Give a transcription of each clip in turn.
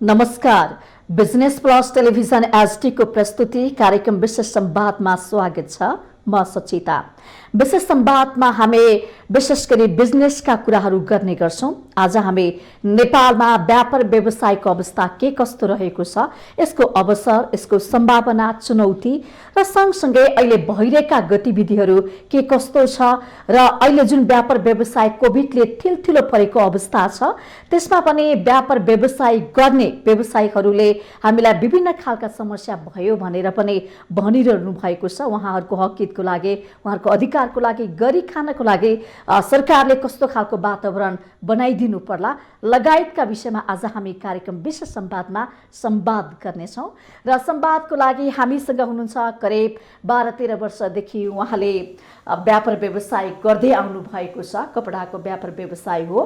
नमस्कार। Business plus television HD को प्रस्तुति कार्यक्रम विशेष संवादमा स्वागत छ। म सचिता। विशेष संवादमा हामी विशेष गरी बिजनेसका कुराहरू गर्ने गर्छौं। आज हामी नेपालमा व्यापार व्यवसायको अवस्था के कस्तो रहेको छ, यसको अवसर, यसको सम्भावना, चुनौती र सँगसँगै अहिले भइरहेका गतिविधिहरू के कस्तो छ र अहिले जुन व्यापार व्यवसाय कोभिडले ठिलठिलो परेको अवस्था छ त्यसमा पनि व्यापार व्यवसाय गर्ने व्यवसायीहरूले हामीलाई विभिन्न खालका समस्या भयो भनेर पनि भनिरहनु भएको छ। उहाँहरूको हकितको लागि, उहाँहरूको अधिकारको लागि, गरी खानको लागि सरकारले कस्तो खालको वातावरण बनाइदिनु पर्ला लगायतका विषयमा आज हामी कार्यक्रम विशेष संवादमा संवाद गर्नेछौँ। र संवादको लागि हामीसँग हुनुहुन्छ करिब 12-13 वर्षदेखि उहाँले व्यापार व्यवसाय गर्दै आउनु भएको छ। कपडाको व्यापार व्यवसाय हो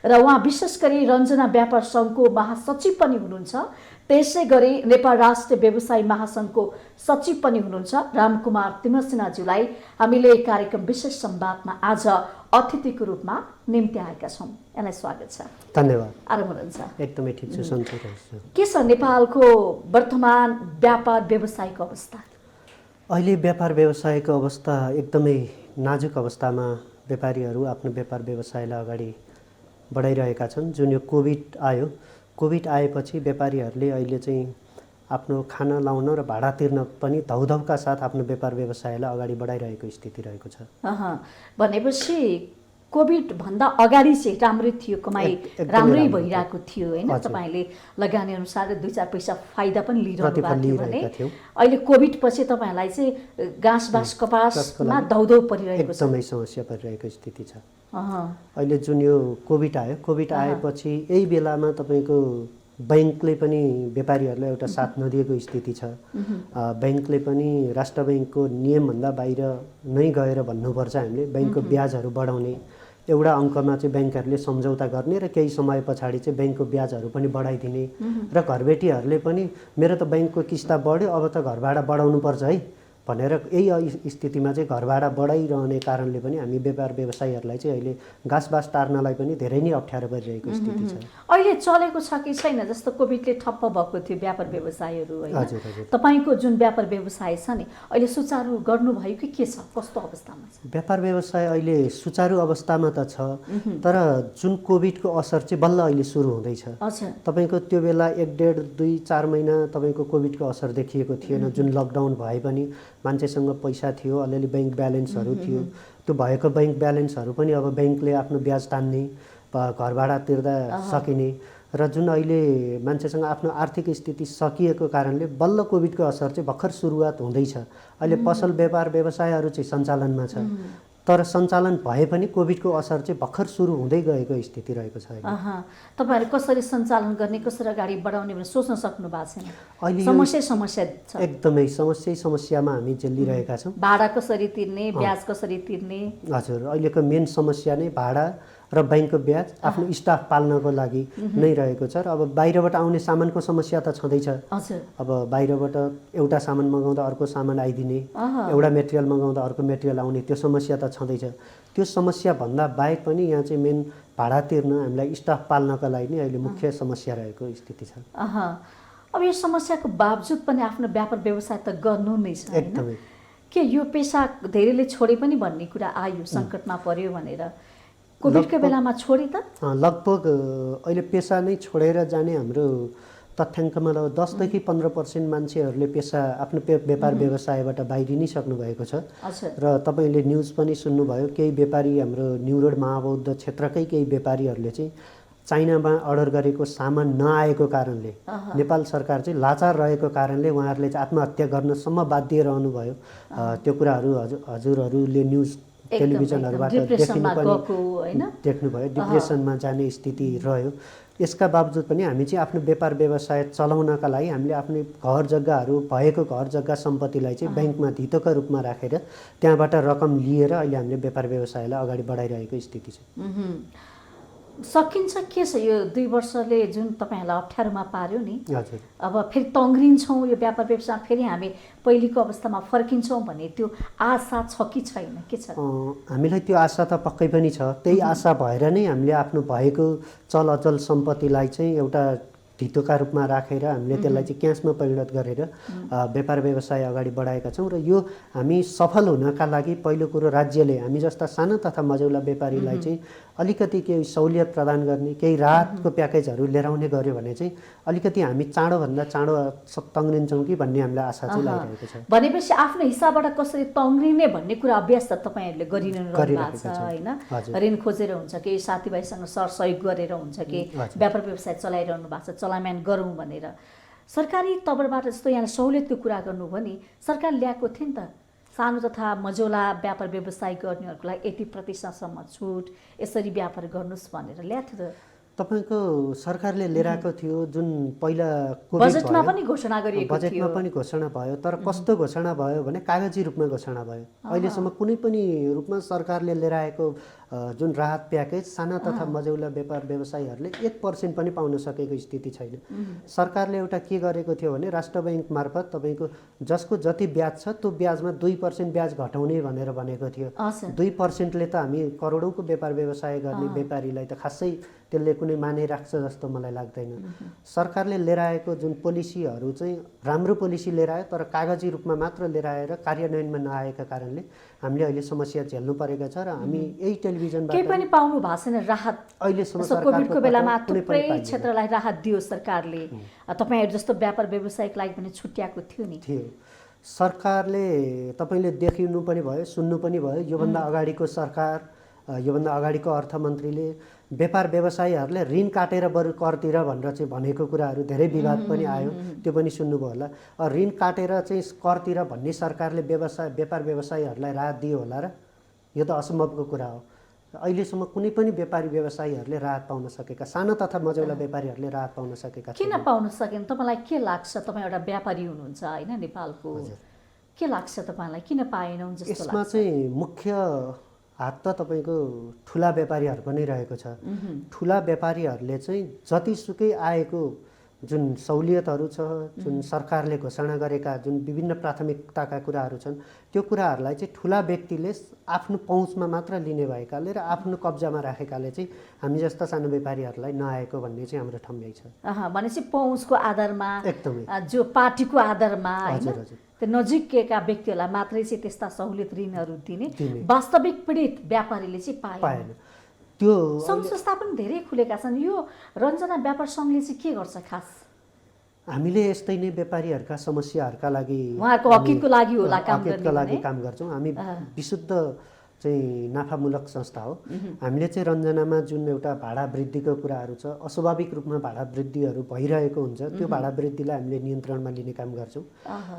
र उहाँ विशेष गरी रञ्जना व्यापार सङ्घको महासचिव पनि हुनुहुन्छ। त्यसै गरी नेपाल राष्ट्रिय व्यवसाय महासङ्घको सचिव पनि हुनुहुन्छ। रामकुमार तिमसिनाज्यूलाई हामीले कार्यक्रम विशेष संवादमा आज अतिथिको रूपमा निम्ति आएका छौँ। यहाँलाई स्वागत छ। धन्यवाद। आराम हुनुहुन्छ? एकदमै ठिक छु, सन्चै छु। के छ नेपालको वर्तमान व्यापार व्यवसायको अवस्था? अहिले व्यापार व्यवसायको अवस्था एकदमै नाजुक अवस्थामा व्यापारीहरू आफ्नो व्यापार व्यवसायलाई अगाडि बढाइरहेका छन्। जुन यो कोभिड आयो, कोभिड आएपछि व्यापारीहरूले अहिले चाहिँ आफ्नो खाना लाउन र भाडा तिर्न पनि धौधौका साथ आफ्नो व्यापार व्यवसायलाई अगाडि बढाइरहेको स्थिति रहेको छ। भनेपछि कोभिड भन्दा अगाडि चाहिँ राम्रै थियो, कमाई राम्रै भइरहेको थियो हैन? तपाईले लगानी अनुसार 2-4 पैसा फाइदा पनि लिइरहनु भएको भने अहिले कोभिड पछि तपाईहरुलाई चाहिँ गाँसबास कपासमा धौधौ परिरहेको छ, एकदमै समस्या परिरहेको स्थिति छ। अहिले जुन यो कोभिड आयो, कोभिड आएपछि यही बेलामा तपाईको बैंकले पनि व्यापारीहरूलाई एउटा साथ नदिएको स्थिति छ। बैंकले पनि राष्ट्र बैंकको नियमभन्दा बाहिर नै गएर भन्नुपर्छ हामीले बैंकको ब्याजहरू बढाउने एउटा अङ्कमा चाहिँ बैंकहरूले सम्झौता गर्ने र केही समय पछाडि चाहिँ बैंकको ब्याजहरू पनि बढाइदिने र घरबेटीहरूले पनि मेरो त बैंकको किस्ता बढ्यो, अब त घरभाडा बढाउनु पर्छ है भनेर यही स्थितिमा चाहिँ घरभाडा बढाइरहने कारणले पनि हामी व्यापार व्यवसायीहरूलाई चाहिँ अहिले घाँसबास टार्नलाई पनि धेरै नै अप्ठ्यारो परिरहेको स्थिति छ। अहिले चलेको छ कि छैन? जस्तो कोभिडले ठप्प भएको थियो व्यापार व्यवसायहरू हैन? तपाईको जुन व्यापार व्यवसाय छ नि अहिले सुचारू गर्नुभयो कि के छ, कस्तो अवस्थामा छ? व्यापार व्यवसाय अहिले सुचारू अवस्थामा त छ, तर जुन कोभिडको असर चाहिँ बल्ल अहिले सुरु हुँदैछ। तपाईको त्यो बेला 1.5-2-4 महिना तपाईको कोभिडको असर देखिएको थिएन। जुन लकडाउन भए पनि मान्छेसँग पैसा थियो, अलिअलि बैंक ब्यालेन्सहरू थियो, त्यो भएको बैंक ब्यालेन्सहरू पनि अब बैंकले आफ्नो ब्याज तान्ने, घरभाडा तिर्दा सकिने र जुन अहिले मान्छेसँग आफ्नो आर्थिक स्थिति सकिएको कारणले बल्ल कोभिडको असर चाहिँ भर्खर सुरुवात हुँदैछ। अहिले पसल व्यापार व्यवसायहरू चाहिँ सञ्चालनमा छ, तर सञ्चालन भए पनि कोभिडको असर चाहिँ भर्खर सुरु हुँदै गएको स्थिति रहेको छ। तपाईहरु कसरी सञ्चालन गर्ने, कसरी अगाडि बढाउने भनेर सोच्न सक्नु भएको छैन? अहिले समस्या छ, एकदमै समस्यामा हामी झेलिरहेका छौँ। भाडा कसरी तिर्ने, ब्याज कसरी तिर्ने? हजुर, अहिलेको मेन समस्या नै भाडा र बैंकको ब्याज आफ्नो स्टाफ पाल्नको लागि नै रहेको छ। र अब बाहिरबाट आउने सामानको समस्या त छँदैछ। अब बाहिरबाट एउटा सामान मगाउँदा अर्को सामान आइदिने, एउटा मेटेरियल मगाउँदा अर्को मेटेरियल आउने, त्यो समस्या त छँदैछ। त्यो समस्या भन्दा बाहेक पनि यहाँ चाहिँ मेन भाडा तिर्न, हामीलाई स्टाफ पाल्नका लागि नै अहिले मुख्य समस्या रहेको स्थिति छ। अब यो समस्याको बावजुद पनि आफ्नो व्यापार व्यवसाय त गर्नु नै छ। एकदमै के यो पेसा धेरैले छोडे पनि भन्ने कुरा आयो, सङ्कटमा पर्यो भनेर कोभिडको बेलामा छोडे त? लगभग अहिले पेसा नै छोडेर जाने हाम्रो तथ्याङ्कमा 10-15% मान्छेहरूले पेसा आफ्नो व्यापार व्यवसायबाट बाहिरिनै सक्नु भएको छ। र तपाईँले न्युज पनि सुन्नुभयो, केही व्यापारी हाम्रो न्यु रोड महाबौद्ध क्षेत्रकै केही व्यापारीहरूले चाहिँ चाइनामा अर्डर गरेको सामान नआएको कारणले नेपाल सरकार चाहिँ लाचार रहेको कारणले उहाँहरूले चाहिँ आत्महत्या गर्नसम्म बाध्य रहनुभयो। त्यो कुराहरू हजुरहरूले न्युज टेलिभिजनहरूबाट देख्नुभयो। डिप्रेसनमा जाने स्थिति रह्यो। यसका बावजुद पनि हामी चाहिँ आफ्नो व्यापार व्यवसाय चलाउनका लागि हामीले आफ्नो घर जग्गाहरू भएको घर जग्गा सम्पत्तिलाई चाहिँ बैंकमा धितोका रूपमा राखेर त्यहाँबाट रकम लिएर अहिले हामीले व्यापार व्यवसायलाई अगाडि बढाइरहेको स्थिति छ। सकिन्छ के छ यो 2 वर्षले जुन तपाईहरुलाई अप्ठ्यारोमा पार्यो नि? हजुर, अब फेरि तङ्ग्रिन्छौँ यो व्यापार व्यवसाय, फेरि हामी पहिलेको अवस्थामा फर्किन्छौँ भन्ने त्यो आशा छ कि छैन, के छ? हामीलाई त्यो आशा त पक्कै पनि छ। त्यही आशा भएर नै हामीले आफ्नो भएको चल अचल सम्पत्तिलाई चाहिँ एउटा धितोका रूपमा राखेर हामीले त्यसलाई चाहिँ क्यासमा परिणत गरेर व्यापार व्यवसाय अगाडि बढाएका छौँ र यो हामी सफल हुनका लागि पहिलो कुरो राज्यले हामी जस्ता साना तथा मझौला व्यापारीलाई चाहिँ अलिकति केही सहुलियत प्रदान गर्ने केही राहतको प्याकेजहरू लिएर आउने गर्यो भने चाहिँ अलिकति हामी चाँडोभन्दा चाँडो तङ्ग्रिन्छौँ कि भन्ने हामीलाई आशा चाहिँ लागिरहेको छ। भनेपछि आफ्नो हिसाबबाट कसरी तङ्ग्रिने भन्ने कुरा अभ्यास त तपाईँहरूले गरिरहनु भएको छ होइन? ऋण खोजेर हुन्छ कि साथीभाइसँग सरसहयोग गरेर हुन्छ कि व्यापार व्यवसाय चलाइरहनु भएको छ, चलायमान गरौँ भनेर सरकारी तर्फबाट जस्तो यहाँ सहुलियतको कुरा गर्नु भने सरकार ल्याएको थियो नि त, सानो तथा मझौला व्यापार व्यवसाय गर्नेहरूको लागि 80% छुट, यसरी व्यापार गर्नुहोस् भनेर ल्याएको थियो त। तपाईँको सरकारले लिएर आएको थियो जुन पहिला कोभिड बजेटमा पनि घोषणा गरिएको थियो। बजेटमा पनि घोषणा भयो, तर कस्तो घोषणा भयो भने कागजी रूपमा घोषणा भयो। अहिलेसम्म कुनै पनि रूपमा सरकारले लिएर आएको जुन राहत प्याकेज साना तथा मझौला व्यापार व्यवसायीहरूले 1% पनि पाउन सकेको स्थिति छैन। सरकारले एउटा के गरेको थियो भने राष्ट्र बैङ्क मार्फत तपाईँको जसको जति ब्याज छ त्यो ब्याजमा 2% ब्याज घटाउने भनेर भनेको थियो। 2%ले त हामी करोडौँको व्यापार व्यवसाय गर्ने व्यापारीलाई त खासै त्यसले कुनै माने राख्छ जस्तो मलाई लाग्दैन। सरकारले लिएर आएको जुन पोलिसीहरू चाहिँ राम्रो पोलिसी लिएर आयो, तर कागजी रूपमा मात्र लिएर आएर कार्यान्वयनमा नआएका कारणले हामीले अहिले समस्या झेल्नु परेको छ र हामी यही टेलिभिजनबाट केही पनि पाउनु भएको छैन राहत। अहिलेसम्म कोभिडको बेलामा थुप्रै क्षेत्रलाई राहत दियो सरकारले, तपाईँहरू जस्तो व्यापार व्यवसायको लागि पनि छुट्याएको थियो नि। सरकारले तपाईँले देखिनु पनि भयो, सुन्नु पनि भयो, योभन्दा अगाडिको सरकार, योभन्दा अगाडिको अर्थमन्त्रीले व्यापार व्यवसायीहरूले ऋण काटेर बरु करतिर भनेर चाहिँ भनेको कुराहरू धेरै विवाद पनि आयो, त्यो पनि सुन्नुभयो होला। ऋण काटेर चाहिँ करतिर भन्ने सरकारले व्यापार व्यवसायीहरूलाई राहत दियो होला र? यो त असम्भवको कुरा हो। अहिलेसम्म कुनै पनि व्यापारी व्यवसायीहरूले राहत पाउन सकेका, साना तथा मझौला व्यापारीहरूले राहत पाउन सकेका किन पाउन सकेन? तपाईँलाई के लाग्छ? तपाईँ एउटा व्यापारी हुनुहुन्छ होइन नेपालको, के लाग्छ तपाईँलाई किन पाएनौँ जस्तो लाग्छ? यसमा चाहिँ मुख्य हात त तपाईँको ठुला व्यापारीहरूको नै रहेको छ। ठुला व्यापारीहरूले चाहिँ जतिसुकै आएको जुन सहुलियतहरू छ, जुन सरकारले घोषणा गरेका जुन विभिन्न प्राथमिकताका कुराहरू छन्, त्यो कुराहरूलाई चाहिँ ठुला व्यक्तिले आफ्नो पहुँचमा मात्र लिने भएकाले र आफ्नो कब्जामा राखेकाले चाहिँ हामी जस्ता सानो व्यापारीहरूलाई नआएको भन्ने चाहिँ हाम्रो ठम्याइ छ। भनेपछि पहुँचको आधारमा, एकदमै जो पार्टीको आधारमा होइन, त्यो नजिकका व्यक्तिहरूलाई मात्रै चाहिँ त्यस्ता सहुलियत ऋणहरू दिने, वास्तविक पीडित व्यापारीले चाहिँ पाएन। त्यो सङ्घ संस्था पनि धेरै खुलेका छन्। यो रञ्जना व्यापार सङ्घले चाहिँ के गर्छ खास? हामीले यस्तै नै व्यापारीहरूका समस्याहरूका लागि, उहाँहरूको हकितको लागि होला काम गर्छौँ। हामी विशुद्ध चाहिँ नाफामूलक संस्था हो। हामीले चाहिँ रञ्जनामा जुन एउटा भाडा वृद्धिको कुराहरू छ, अस्वाभाविक रूपमा भाडा वृद्धिहरू भइरहेको हुन्छ, त्यो भाडा वृद्धिलाई हामीले नियन्त्रणमा लिने काम गर्छौँ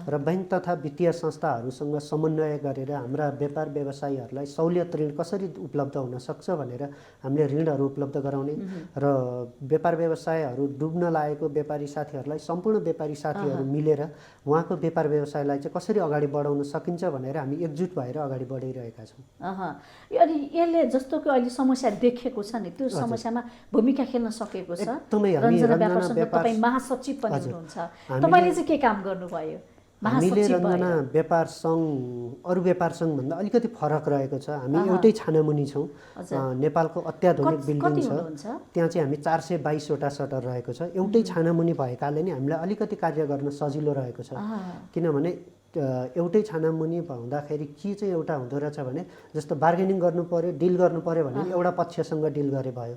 र बैङ्क तथा वित्तीय संस्थाहरूसँग समन्वय गरेर हाम्रा व्यापार व्यवसायीहरूलाई सहुलियत ऋण कसरी उपलब्ध हुन सक्छ भनेर हामीले ऋणहरू उपलब्ध गराउने र व्यापार व्यवसायहरू डुब्न लागेको व्यापारी साथीहरूलाई सम्पूर्ण व्यापारी साथीहरू मिलेर उहाँको व्यापार व्यवसायलाई चाहिँ कसरी अगाडि बढाउन सकिन्छ भनेर हामी एकजुट भएर अगाडि बढाइरहेका छौँ। अनि यसले जस्तो कि अहिले समस्या देखेको छ नि, त्यो समस्यामा भूमिका खेल्न सकेको छ। रञ्जना व्यापार सङ्घ तपाईँ महासचिव पनि हुनुहुन्छ, तपाईँले चाहिँ के काम गर्नुभयो? हामीले रञ्जना व्यापार सङ्घ अरू व्यापार सङ्घभन्दा अलिकति फरक रहेको छ। हामी एउटै छानामुनि छौँ। नेपालको अत्याधुनिक बिल्डिङ छ, त्यहाँ चाहिँ हामी 422 वटा सटर रहेको छ। एउटै छानामुनि भएकाले नै हामीलाई अलिकति कार्य गर्न सजिलो रहेको छ। किनभने एउटै छानामुनि हुँदाखेरि के चाहिँ एउटा हुँदो रहेछ भने जस्तो बार्गेनिङ गर्नु पर्यो, डिल गर्नु पर्यो भने एउटा पक्षसँग डिल गरे भयो।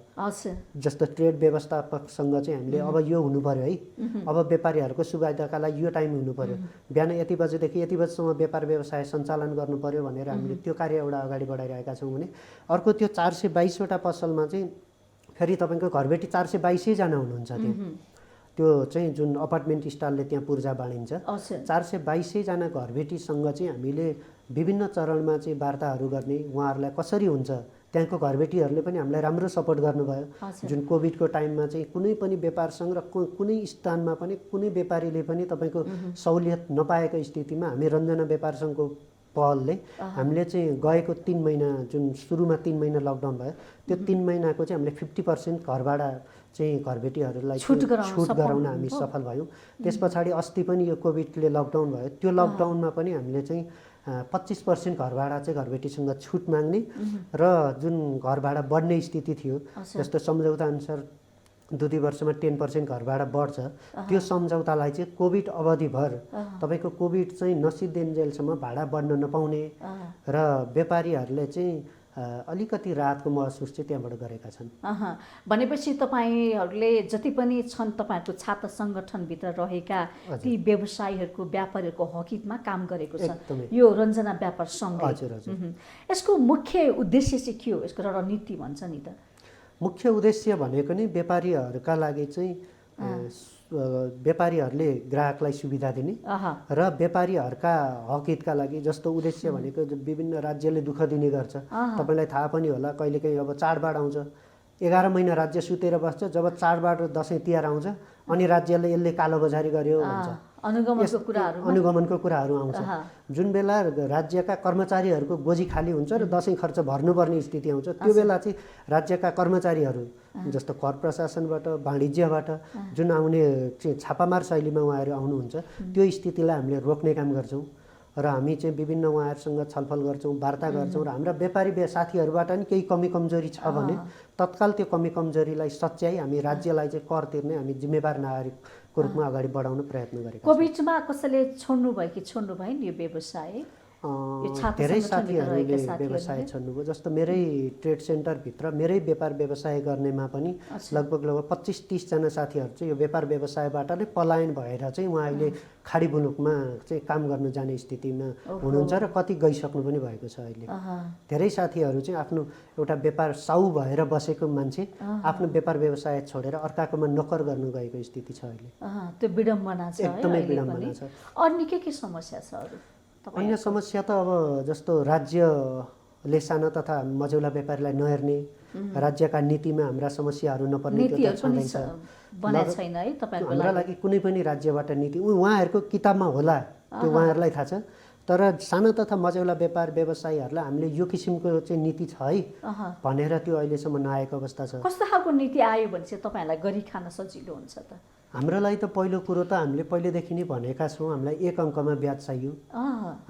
जस्तो ट्रेड व्यवस्थापकसँग चाहिँ हामीले अब यो हुनु पर्यो है, अब व्यापारीहरूको सुविधाका लागि यो टाइम हुनु पर्यो, बिहान यति बजेदेखि यति बजेसम्म व्यापार व्यवसाय सञ्चालन गर्नु पर्यो भनेर हामीले त्यो कार्य एउटा अगाडि बढाइरहेका छौँ भने अर्को त्यो 422 वटा पसलमा चाहिँ फेरि तपाईँको घरबेटी 422 जना हुनुहुन्छ। त्यो चाहिँ जुन अपार्टमेन्ट स्टाइलले त्यहाँ पूर्जा बाँडिन्छ, 422 जना घरबेटीसँग चाहिँ हामीले विभिन्न चरणमा चाहिँ वार्ताहरू गर्ने, उहाँहरूलाई कसरी हुन्छ, त्यहाँको घरबेटीहरूले पनि हामीलाई राम्रो सपोर्ट गर्नुभयो। जुन कोभिडको टाइममा चाहिँ कुनै पनि व्यापार सङ्घ र कुनै स्थानमा पनि कुनै व्यापारीले पनि तपाईँको सहुलियत नपाएको स्थितिमा हामी रञ्जना व्यापार सङ्घको पहलले हामीले चाहिँ गएको 3 महिना जुन सुरुमा 3 महिना लकडाउन भयो, त्यो 3 महिनाको चाहिँ हामीले 50% घरभाडा चाहिँ घरबेटीहरूलाई छुट गराउन हामी सफल भयौँ। त्यस पछाडि अस्ति पनि यो कोभिडले लकडाउन भयो, त्यो लकडाउनमा पनि हामीले चाहिँ 25% घरभाडा चाहिँ घरबेटीसँग छुट माग्ने र जुन घरभाडा बढ्ने स्थिति थियो, जस्तो सम्झौता अनुसार 2 वर्षमा 10% घरबाट बढ्छ त्यो सम्झौतालाई चाहिँ कोभिड अवधिभर तपाईँको कोभिड चाहिँ नसिद्धिन्जेलसम्म भाडा बढ्न नपाउने र व्यापारीहरूले चाहिँ अलिकति राहतको महसुस चाहिँ त्यहाँबाट गरेका छन्। भनेपछि तपाईँहरूले जति पनि छन् तपाईँहरूको छात्र सङ्गठनभित्र रहेका ती व्यवसायीहरूको व्यापारीहरूको हकितमा काम गरेको छ यो रञ्जना व्यापार सङ्घ। यसको मुख्य उद्देश्य चाहिँ के हो, यसको रणनीति भन्छ नि त? मुख्य उद्देश्य भनेको नै व्यापारीहरूका लागि चाहिँ व्यापारीहरूले ग्राहकलाई सुविधा दिने र व्यापारीहरूका हकहितका लागि जस्तो उद्देश्य भनेको विभिन्न राज्यले दुःख दिने गर्छ। तपाईँलाई थाहा पनि होला कहिलेकाहीँ अब चाडबाड आउँछ 11 महिना राज्य सुतेर बस्छ, जब चाडबाड र दसैँ तिहार आउँछ अनि राज्यले यसले कालोबजारी गर्यो भन्छ, अनुगमनको कुराहरू आउँछ। जुन बेला राज्यका कर्मचारीहरूको गोजी खाली हुन्छ र दसैँ खर्च भर्नुपर्ने स्थिति आउँछ त्यो बेला चाहिँ राज्यका कर्मचारीहरू जस्तो कर प्रशासनबाट वाणिज्यबाट जुन आउने चाहिँ छापामार शैलीमा उहाँहरू आउनुहुन्छ त्यो स्थितिलाई हामीले रोक्ने काम गर्छौँ र हामी चाहिँ विभिन्न उहाँहरूसँग छलफल गर्छौँ, वार्ता गर्छौँ र हाम्रा व्यापारी साथीहरूबाट नि केही कमी कमजोरी छ भने तत्काल त्यो कमी कमजोरीलाई सच्याई हामी राज्यलाई चाहिँ कर तिर्ने हामी जिम्मेवार नागरिकको रूपमा अगाडि बढाउन प्रयत्न गरेका छौँ। कोभिडमा कसैले छोड्नु भयो कि छोड्नु भएन यो व्यवसाय? धेरै साथीहरूले व्यवसाय छोड्नुभयो। जस्तो मेरै ट्रेड सेन्टरभित्र मेरै व्यापार व्यवसाय गर्नेमा पनि लगभग 25-30 जना साथीहरू चाहिँ यो व्यापार व्यवसायबाट नै पलायन भएर चाहिँ उहाँ अहिले खाडी मुलुकमा चाहिँ काम गर्न जाने स्थितिमा हुनुहुन्छ र कति गइसक्नु पनि भएको छ। अहिले धेरै साथीहरू चाहिँ आफ्नो एउटा व्यापार साउ भएर बसेको मान्छे आफ्नो व्यापार व्यवसाय छोडेर अर्काकोमा नोकर गर्नु गएको स्थिति छ अहिले। त्यो विडम्बना छ, एकदमै विडम्बना छ। अनि के समस्या छ अरू? अन्य समस्या त अब जस्तो राज्यले साना तथा मझौला व्यापारीलाई नहेर्ने, राज्यका नीतिमा हाम्रा समस्याहरू नपर्ने त्यो छँदैछ। हाम्रा लागि कुनै पनि राज्यबाट नीति उहाँहरूको किताबमा होला त्यो उहाँहरूलाई थाहा छ, तर साना तथा मझौला व्यापार व्यवसायीहरूलाई हामीले यो किसिमको चाहिँ नीति छ है भनेर त्यो अहिलेसम्म नआएको अवस्था छ। कस्तो खालको नीति आयो भने चाहिँ तपाईँहरूलाई गरी खान सजिलो हुन्छ त? हाम्रो लागि त पहिलो कुरो त हामीले पहिलेदेखि नै भनेका छौँ हामीलाई 1 अङ्कमा ब्याज चाहियो।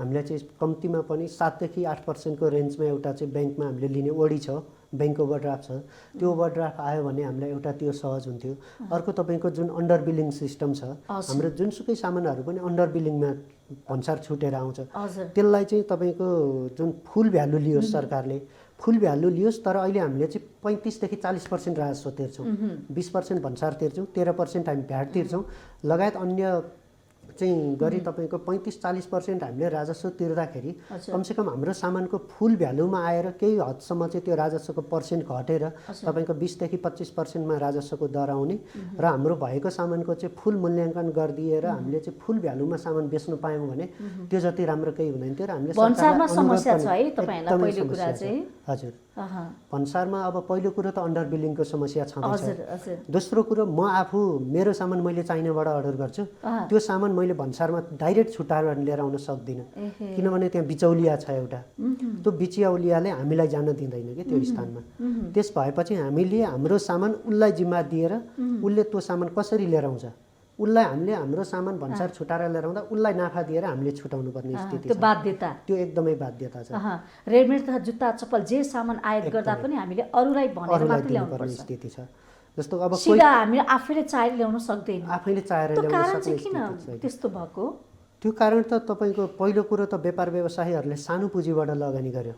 हामीलाई चाहिँ कम्तीमा पनि 7 देखि 8% को रेन्जमा एउटा चाहिँ ब्याङ्कमा हामीले लिने ओडी छ, ब्याङ्क ओभरड्राफ्ट छ। त्यो ओभरड्राफ्ट आयो भने हामीलाई एउटा त्यो सहज हुन्थ्यो। अर्को तपाईँको जुन अन्डर बिलिङ सिस्टम छ, हाम्रो जुनसुकै सामानहरू पनि अन्डर बिलिङमा भन्सार छुटेर आउँछ, त्यसलाई चाहिँ तपाईँको जुन फुल भ्यालु लियोस् सरकारले, फुल भ्यालु लियोस्, तर अहिले हामीले चाहिँ 35 देखि 40% राजस्व तिर्छौँ, 20% भन्सार तिर्छौँ, 13% हामी भ्याट तिर्छौँ, लगायत अन्य चाहिँ गरी तपाईँको 35-40% हामीले राजस्व तिर्दाखेरि कमसेकम हाम्रो सामानको फुल भ्यालुमा आएर केही हदसम्म चाहिँ त्यो राजस्वको पर्सेन्ट घटेर तपाईँको 20 देखि 25%मा राजस्वको दर आउने र हाम्रो भएको सामानको चाहिँ फुल मूल्याङ्कन गरिदिएर हामीले चाहिँ फुल भ्यालुमा सामान बेच्नु पायौँ भने त्यो जति राम्रो केही हुँदैन थियो र हामीले भन्सारमा समस्या छ है तपाईहरुलाई पहिलो कुरा चाहिँ? हजुर, भन्सारमा अब पहिलो कुरो त अन्डर बिलिङको समस्या छँदैछ। दोस्रो कुरो म आफू मेरो सामान मैले चाइनाबाट अर्डर गर्छु, त्यो सामान मैले भन्सारमा डाइरेक्ट छुट्टाएर लिएर आउन सक्दिनँ किनभने त्यहाँ बिचौलिया छ एउटा। त्यो बिचौलियाले हामीलाई जान दिँदैन कि त्यो स्थानमा। त्यस भएपछि हामीले हाम्रो सामान उसलाई जिम्मा दिएर उसले त्यो सामान कसरी लिएर आउँछ, उसलाई हामीले हाम्रो सामान भन्सार छुटाएर लिएर आउँदा उसलाई नाफा दिएर हामीले छुटाउनु पर्ने स्थिति छ। त्यो बाध्यता, त्यो एकदमै बाध्यता छ। रेडमेड तथा जुत्ता चप्पल जे सामान आयात गर्दा पनि हामीले अरूलाई भनेर मात्र ल्याउनु पर्ने स्थिति छ। जस्तो अब सिधा हामीले आफैले चाहेर ल्याउन सक्दैन, आफैले चाहेर ल्याउन सक्ने किन त्यस्तो भएको? त्यो कारण त तपाईँको पहिलो कुरो त व्यापार व्यवसायीहरूले सानो पुँजीबाट लगानी गर्यो,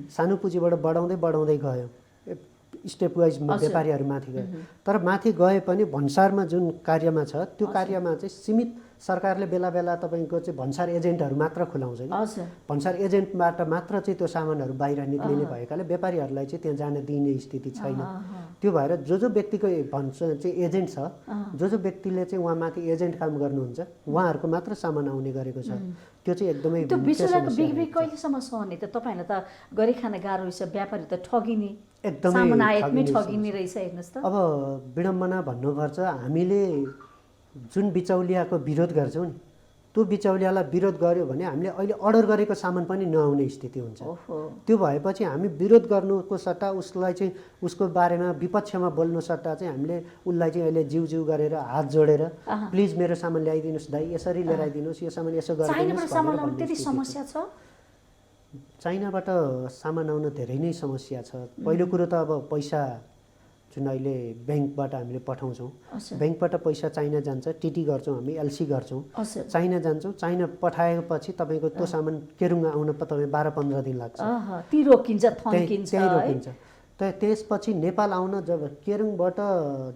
सानो पुँजीबाट बढाउँदै गयो, स्टेप वाइज व्यापारीहरू माथि गयो। तर माथि गए पनि भन्सारमा जुन कार्यमा छ त्यो कार्यमा चाहिँ सीमित सरकारले बेला बेला तपाईँको चाहिँ भन्सार एजेन्टहरू मात्र खुलाउँछ कि भन्सार एजेन्टबाट मात्र चाहिँ त्यो सामानहरू बाहिर निक्लिने भएकाले व्यापारीहरूलाई चाहिँ त्यहाँ जान दिने स्थिति छैन। त्यो भएर जो व्यक्तिको भन्छ चाहिँ एजेन्ट छ, जो व्यक्तिले चाहिँ उहाँ माथि एजेन्ट काम गर्नुहुन्छ उहाँहरूको मात्र सामान आउने गरेको छ। त्यो चाहिँ एकदमै त्यो बिचौलियाको बिक्री कहिलेसम्म सहने त? तपाईँहरूलाई त गरी खान गाह्रो रहेछ, व्यापारी त ठगिने, सामान आयातमै ठगिने रहेछ। हेर्नुहोस् त, अब विडम्बना भन्नुपर्छ, हामीले जुन बिचौलियाको विरोध गर्छौँ नि त्यो बिचौलियालाई विरोध गर्यो भने हामीले अहिले अर्डर गरेको सामान पनि नआउने स्थिति हुन्छ। त्यो भएपछि हामी विरोध गर्नुको सट्टा उसलाई चाहिँ उसको बारेमा विपक्षमा बोल्नु सट्टा चाहिँ हामीले उसलाई चाहिँ अहिले जिउ गरेर हात जोडेर प्लिज मेरो सामान ल्याइदिनुहोस् दाइ, यसरी लिएर आइदिनुहोस्, यो सामान यसो गरिदिनुहोस्। त्यति समस्या छ चाइनाबाट सामान आउन धेरै नै समस्या छ। पहिलो कुरो त अब पैसा जुन अहिले ब्याङ्कबाट हामीले पठाउँछौँ, हजुर ब्याङ्कबाट पैसा चाइना जान्छ, टिटी गर्छौँ, हामी एलसी गर्छौँ, हजुर चाइना जान्छौँ, चाइना पठाएपछि तपाईँको त्यो सामान केरुङ आउन तपाईँ 12-15 दिन लाग्छ, ती रोकिन्छ थन्किन्छ त्यहीँ है रोकिन्छ। त्यसपछि नेपाल आउन जब केरुङबाट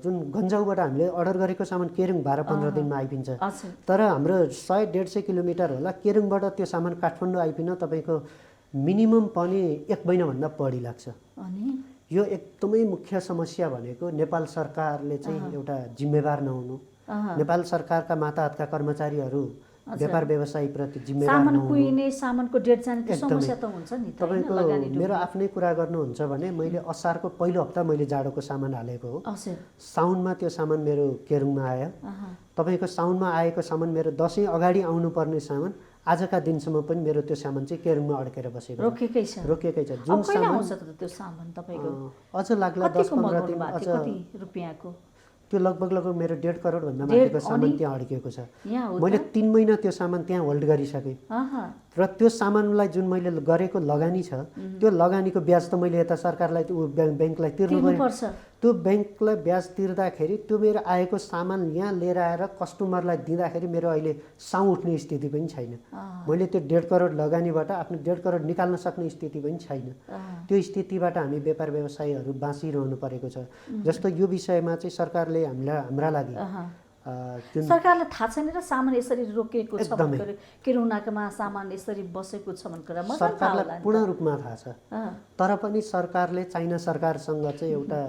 जुन गन्जाउबाट हामीले अर्डर गरेको सामान केरुङ 12-15 दिनमा आइपिन्छ, हजुर तर हाम्रो 100-150 किलोमिटर होला, केरुङबाट त्यो सामान काठमाडौँ आइपिन तपाईँको मिनिमम पनि 1 महिनाभन्दा बढी लाग्छ। अनि यो एकदमै मुख्य समस्या भनेको नेपाल सरकारले चाहिँ एउटा जिम्मेवार नहुनु, नेपाल सरकारका माताहतका कर्मचारीहरू व्यापार व्यवसायप्रति जिम्मेवार सामान नहुनु। कुहिने सामानको डेट जाने त्यो समस्या त हुन्छ नि त हैन, तपाईँको लगानी मेरो आफ्नै कुरा गर्नुहुन्छ भने मैले असारको पहिलो हप्ता मैले जाडोको सामान हालेको हो, हजुर साउनमा त्यो सामान मेरो केरुङमा आयो। तपाईँको साउनमा आएको सामान मेरो दसैँ अगाडि आउनुपर्ने सामान आजका दिनसम्म पनि मेरो त्यो सामान चाहिँ केरुङमा अड्केर बसेको छ, रोकेकै छ। रोकेकै छ। अब जुन कहिले सामान आउँछ त त्यो सामान तपाईको? अझ लाग्ला कतिको 10-15 मगाउनु दिन भएको अझ। थियो? कति रुपियाँको? त्यो लगभग मेरो 1.5 करोडभन्दा डेढ माथिको सामान अनि? त्यहाँ अड्किएको छ। यहाँ हो मैले त? 3 महिना त्यो सामान त्यहाँ होल्ड गरिसकेँ र त्यो सामानलाई जुन मैले गरेको लगानी छ त्यो लगानीको ब्याज त मैले यता सरकारलाई ब्याङ्कलाई तिर्नु पर्यो। पर्छ। त्यो ब्याङ्कलाई ब्याज तिर्दाखेरि त्यो मेरो आएको सामान यहाँ लिएर आएर कस्टमरलाई दिँदाखेरि मेरो अहिले साउ उठ्ने स्थिति पनि छैन। मैले त्यो 1.5 करोड लगानीबाट आफ्नो 1.5 करोड निकाल्न सक्ने स्थिति पनि छैन। त्यो स्थितिबाट हामी व्यापार व्यवसायीहरू बाँचिरहनु परेको छ। जस्तो यो विषयमा चाहिँ सरकारले हाम्रा लागि सरकारलाई थाहा छैन र सामान यसरी रोकिएको छ भनेर, केरुनाकामा सामान यसरी बसेको छ भनेर सरकारलाई पूर्ण रूपमा थाहा छ। तर पनि सरकारले चाइना सरकारसँग चाहिँ एउटा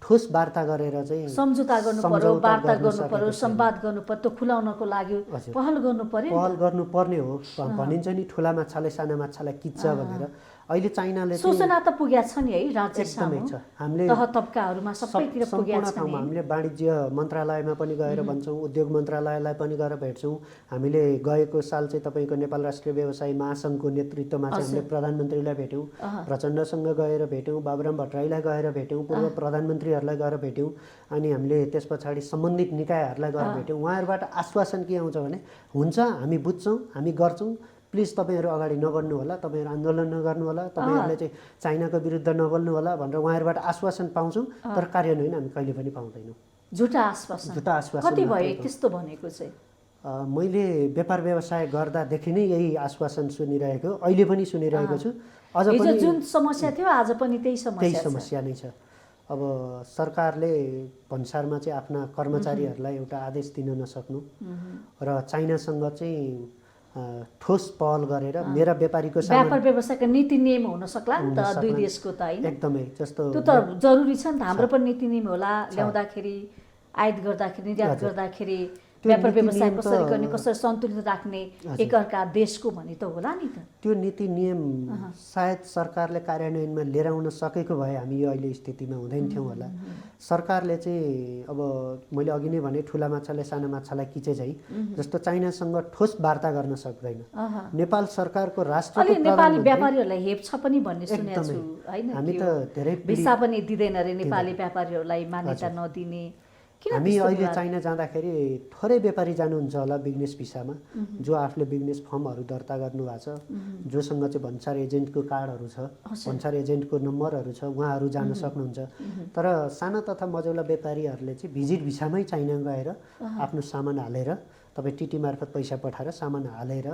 ठोस वार्ता गरेर चाहिँ सम्झौता गर्नु पर्यो, वार्ता गर्नु पर्यो, संवाद गर्नु पर्यो, त्यो खुलाउनको लागि पहल गर्नु पर्यो। पहल गर्नुपर्ने हो। भनिन्छ नि ठुला माछाले साना माछालाई किच्छ भनेर। अहिले चाइनाले सूचना त पुगेको छ नि है राज्य एकदमै छ। हामीले तह तबकाहरूमा सबैतिर पुगेको छ नि। हामीले वाणिज्य मन्त्रालयमा पनि गएर भन्छौँ, उद्योग मन्त्रालयलाई पनि गएर भेट्छौँ। हामीले गएको साल चाहिँ तपाईँको नेपाल राष्ट्रिय व्यवसायी महासङ्घको नेतृत्वमा चाहिँ हामीले प्रधानमन्त्रीलाई भेट्यौँ, प्रचण्डसँग गएर भेट्यौँ, बाबुराम भट्टराईलाई गएर भेट्यौँ, पूर्व प्रधानमन्त्रीहरूलाई गएर भेट्यौँ, अनि हामीले त्यस पछाडि सम्बन्धित निकायहरूलाई गएर भेट्यौँ। उहाँहरूबाट आश्वासन के आउँछ भने हुन्छ हामी बुझ्छौँ, हामी गर्छौँ, प्लिज तपाईँहरू अगाडि नबढ्नु होला, तपाईँहरू आन्दोलन नगर्नु होला, तपाईँहरूले चाहिँ चाइनाको विरुद्ध नबोल्नु होला भनेर उहाँहरूबाट आश्वासन पाउँछौँ। तर कार्यान्वयन हामी कहिले पनि पाउँदैनौँ। झुटा आश्वासन। झुटा आश्वासन कति भयो त्यस्तो भनेको चाहिँ? मैले व्यापार व्यवसाय गर्दादेखि नै यही आश्वासन सुनिरहेको, अहिले पनि सुनिरहेको छु। अझ पनि जुन समस्या थियो आज पनि त्यही समस्या नै छ। अब सरकारले भन्सारमा चाहिँ आफ्ना कर्मचारीहरूलाई एउटा आदेश दिन नसक्नु र चाइनासँग चाहिँ ठोस पहल गरेर मेरा व्यापारीको व्यापार व्यवसायको नीति नियम हुन सक्ला नि त दुई देशको त हैन? एकदमै जस्तो त्यो त जरुरी छ नि त। हाम्रो पनि नीति नियम होला, ल्याउँदाखेरि आयात गर्दाखेरि निर्यात गर्दाखेरि व्यापार व्यवसाय कसरी गर्ने, कसरी सन्तुलित राख्ने एकअर्का देशको भन्ने त होला नि त। त्यो नीति नियम सायद सरकारले कार्यान्वयनमा लिएर आउन सकेको भए हामी यो अहिले स्थितिमा हुँदैन थियौँ होला। सरकारले चाहिँ अब मैले अघि नै भने ठुला माछाले साना माछालाई किचे झै जस्तो चाइनासँग ठोस वार्ता गर्न सक्दैन। नेपाल सरकारको राष्ट्रको नेपाली व्यापारीहरूलाई हेप्छ पनि भन्ने सुनेको छु हैन? हामी त धेरै भिसा पनि दिँदैन रे नेपाली व्यापारीहरूलाई, मान्यता नदिने। हामी अहिले चाइना जाँदाखेरि थोरै व्यापारी जानुहुन्छ होला बिजनेस भिसामा, जो आफूले बिजनेस फर्महरू दर्ता गर्नुभएको छ, जोसँग चाहिँ भन्सार एजेन्टको कार्डहरू छ, भन्सार एजेन्टको नम्बरहरू छ, उहाँहरू जान सक्नुहुन्छ। तर साना तथा मझौला व्यापारीहरूले चाहिँ भिजिट भिसामै चाइना गएर आफ्नो सामान हालेर, तपाईँ टिटी मार्फत पैसा पठाएर सामान हालेर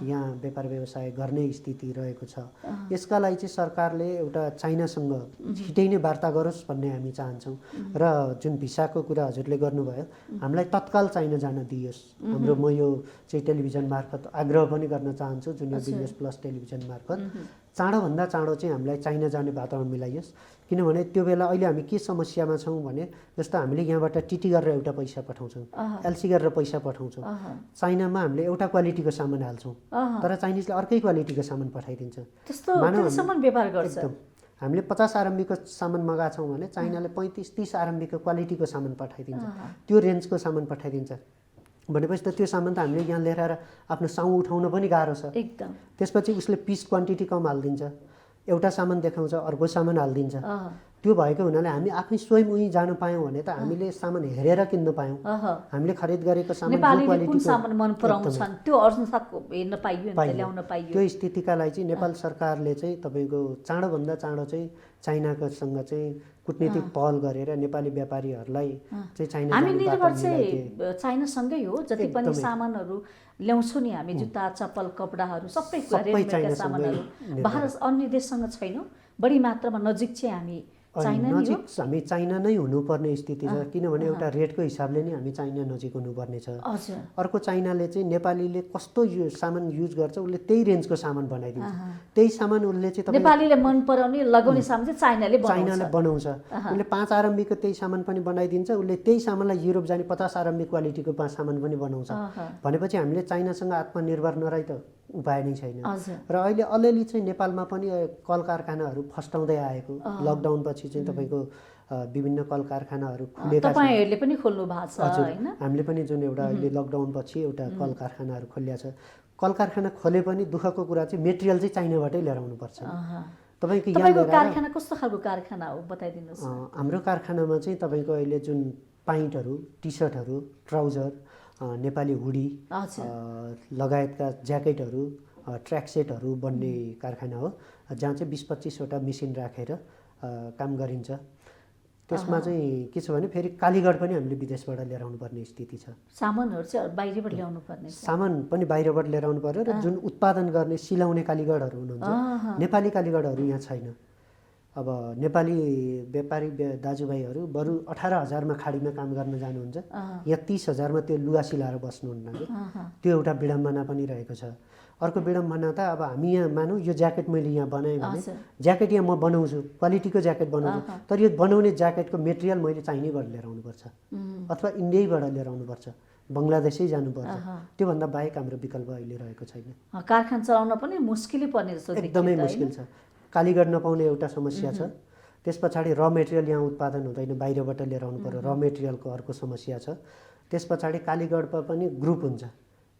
यहाँ व्यापार व्यवसाय गर्ने स्थिति रहेको छ। यसका लागि चाहिँ सरकारले एउटा चाइनासँग छिटै नै वार्ता गरोस् भन्ने हामी चाहन्छौँ। र जुन भिसाको कुरा हजुरले गर्नुभयो, हामीलाई तत्काल चाइना जान दियोस्। हाम्रो म यो चाहिँ टेलिभिजन मार्फत आग्रह पनि गर्न चाहन्छु, जुन यो बिजनेस प्लस टेलिभिजन मार्फत चाँडोभन्दा चाँडो चाहिँ हामीलाई चाइना जाने वातावरण मिलाइयोस्। किनभने त्यो बेला अहिले हामी के समस्यामा छौँ भने जस्तो हामीले यहाँबाट टिटी गरेर एउटा पैसा पठाउँछौँ, एलसी गरेर पैसा पठाउँछौँ, चाइनामा हामीले एउटा क्वालिटीको सामान हाल्छौँ तर चाइनिजले अर्कै क्वालिटीको सामान पठाइदिन्छ। एकदम हामीले 50 आरम्भीको सामान मगाएको छौँ भने चाइनाले 35-30 आरम्भीको क्वालिटीको सामान पठाइदिन्छ, त्यो रेन्जको सामान पठाइदिन्छ। भनेपछि त त्यो सामान त हामीले यहाँ लिएर आएर आफ्नो साउ उठाउन पनि गाह्रो छ। एकदम त्यसपछि उसले पिस क्वान्टिटी कम हालिदिन्छ, एउटा सामान देखाउँछ अर्को सामान हालिदिन्छ। त्यो भएको हुनाले हामी आफै स्वयं उहीँ जान पायौँ भने त हामीले सामान हेरेर किन्न पायौँ। हामीले खरिद गरेको सामान नेपालीले कुन सामान मन पराउँछन् त्यो अनुसारको हेर्न पाइयो नि त, ल्याउन पाइयो। त्यो स्थितिका लागि चाहिँ नेपाल सरकारले चाहिँ तपाईँको चाँडोभन्दा चाँडो चाहिँ चाइनाकोसँग चाहिँ कूटनीतिक पहल गरेर नेपाली व्यापारीहरूलाई चाहिँ चाइना हामी निर्भर चाहिँ चाइनासँगै हो। जति पनि सामानहरू ल्याउँछौँ नि हामी, जुत्ता चप्पल कपडाहरू सबै कुरा रेडिमेडका सामानहरू बाहिर अन्य देशसँग छैनौँ। बढी मात्रामा नजिक चाहिँ हामी नजिक हामी चाइना नै हुनुपर्ने स्थिति छ, किनभने एउटा रेटको हिसाबले नै हामी चाइना नजिक हुनुपर्ने छ। अर्को चाइनाले चाहिँ नेपालीले कस्तो सामान युज गर्छ उसले त्यही रेन्जको सामान बनाइदिन्छ। त्यही सामान उसले चाहिँ नेपालीले मन पराउने लगाउने सामान चाहिँ चाइनाले बनाउँछ। उसले 5 आरम्भीको त्यही सामान पनि बनाइदिन्छ। उसले त्यही सामानलाई युरोप जाने 50 आरम्भी क्वालिटीको सामान पनि बनाउँछ। भनेपछि हामीले चाइनासँग आत्मनिर्भर नरही त उपाय नै छैन। र अहिले अलिअलि चाहिँ नेपालमा पनि कल कारखानाहरू फस्टाउँदै आएको, लकडाउन पछि चाहिँ तपाईँको विभिन्न कल कारखानाहरू खुलेका छन्। तपाईहरुले पनि खोल्नु भएको छ हैन? हामीले पनि जुन एउटा अहिले लकडाउन पछि एउटा कल कारखानाहरू खोलिया छ। कल कारखाना खोले पनि दुःखको कुरा चाहिँ मेटेरियल चाहिँ चाइनाबाटै ल्याएर आउनुपर्छ। तपाईको कारखाना कस्तो खालको कारखाना हो बताइदिनुस्? हाम्रो कारखानामा चाहिँ तपाईँको अहिले जुन पाइन्टहरू, टी सर्टहरू, ट्राउजर, नेपाली हुडी लगायतका ज्याकेटहरू, ट्र्याक सेटहरू बन्ने कारखाना हो, जहाँ चाहिँ 20-25 वटा मेसिन राखेर काम गरिन्छ। त्यसमा चाहिँ के छ भने फेरि कालीगढ पनि हामीले विदेशबाट लिएर आउनुपर्ने स्थिति छ। सामानहरू चाहिँ बाहिरबाट ल्याउनु पर्ने, सामान पनि बाहिरबाट लिएर आउनु पर्यो। र जुन उत्पादन गर्ने सिलाउने कालीगढहरू हुनुहुन्छ, नेपाली कालीगढहरू यहाँ छैन। अब नेपाली व्यापारी दाजुभाइहरू बरु 18,000मा खाडीमा काम गर्न जानुहुन्छ, यहाँ 30,000मा त्यो लुगा सिलाएर बस्नुहुन्न कि। त्यो एउटा विडम्बना पनि रहेको छ। अर्को विडम्बना त अब हामी यहाँ मानौँ यो ज्याकेट मैले यहाँ बनाएँ भने ज्याकेट यहाँ म बनाउँछु, क्वालिटीको ज्याकेट बनाउँछु, तर यो बनाउने ज्याकेटको मेटेरियल मैले चाइनैबाट लिएर आउनुपर्छ अथवा इन्डियाबाट लिएर आउनुपर्छ, बङ्गलादेशै जानुपर्छ। त्योभन्दा बाहेक हाम्रो विकल्प अहिले रहेको छैन। कारखाना चलाउन पनि मुस्किलै पर्ने जस्तो एकदमै मुस्किल छ। कालीगढ नपाउने एउटा समस्या छ। त्यस पछाडि र मेटेरियल यहाँ उत्पादन हुँदैन, बाहिरबाट लिएर आउनु पर्यो, र मेटेरियलको अर्को समस्या छ। त्यस पछाडि कालीगढमा पनि ग्रुप हुन्छ,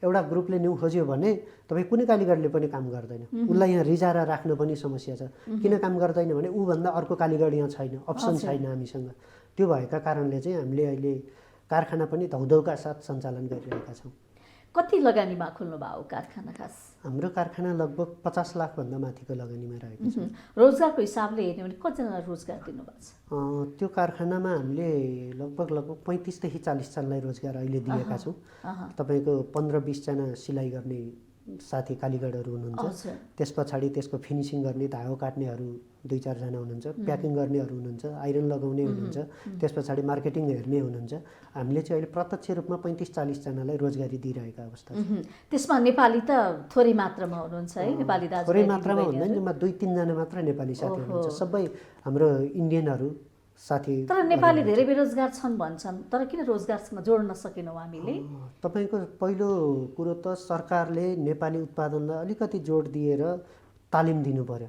एउटा ग्रुपले न्यू खोज्यो भने तपाईँ कुनै कालीगढले पनि काम गर्दैन, उसलाई यहाँ रिजाएर राख्न पनि समस्या छ। किन काम गर्दैन भने ऊभन्दा अर्को कालीगढ यहाँ छैन, अप्सन छैन हामीसँग। त्यो भएका कारणले चाहिँ हामीले अहिले कारखाना पनि धौधौका साथ सञ्चालन गरिरहेका छौँ। कति लगानीमा खोल्नु भयो कारखाना? खास हाम्रो कारखाना लगभग 50 लाखभन्दा माथिको लगानीमा रहेको छ। रोजगारको हिसाबले हेर्ने भने कतिजना रोजगार दिनुभएको छ? त्यो कारखानामा हामीले लगभग 35देखि 40 जनालाई रोजगार अहिले दिएका छौँ। तपाईँको 15-20 जना सिलाइ गर्ने साथी कालीगढहरू हुनुहुन्छ। त्यस पछाडि त्यसको फिनिसिङ गर्ने, धागो काट्नेहरू 2-4 जना हुनुहुन्छ, प्याकिङ गर्नेहरू हुनुहुन्छ, आइरन लगाउने हुनुहुन्छ, त्यस पछाडि मार्केटिङ हेर्ने हुनुहुन्छ। हामीले चाहिँ अहिले प्रत्यक्ष रूपमा 35-40 जनालाई रोजगारी दिइरहेका अवस्था छ। त्यसमा नेपाली त थोरै मात्रामा हुनुहुन्छ है? नेपाली दाजुभाइ थोरै मात्रामा हुँदैन, 2-3 जना मात्र नेपाली साथी हुनुहुन्छ, सबै हाम्रो इन्डियनहरू साथी। तर नेपाली धेरै बेरोजगार छन् भन्छन्, तर किन रोजगारसँग जोड्न सकेनौँ हामीले? तपाईँको पहिलो कुरो त सरकारले नेपाली उत्पादनलाई अलिकति जोड दिएर तालिम दिनु पर्यो।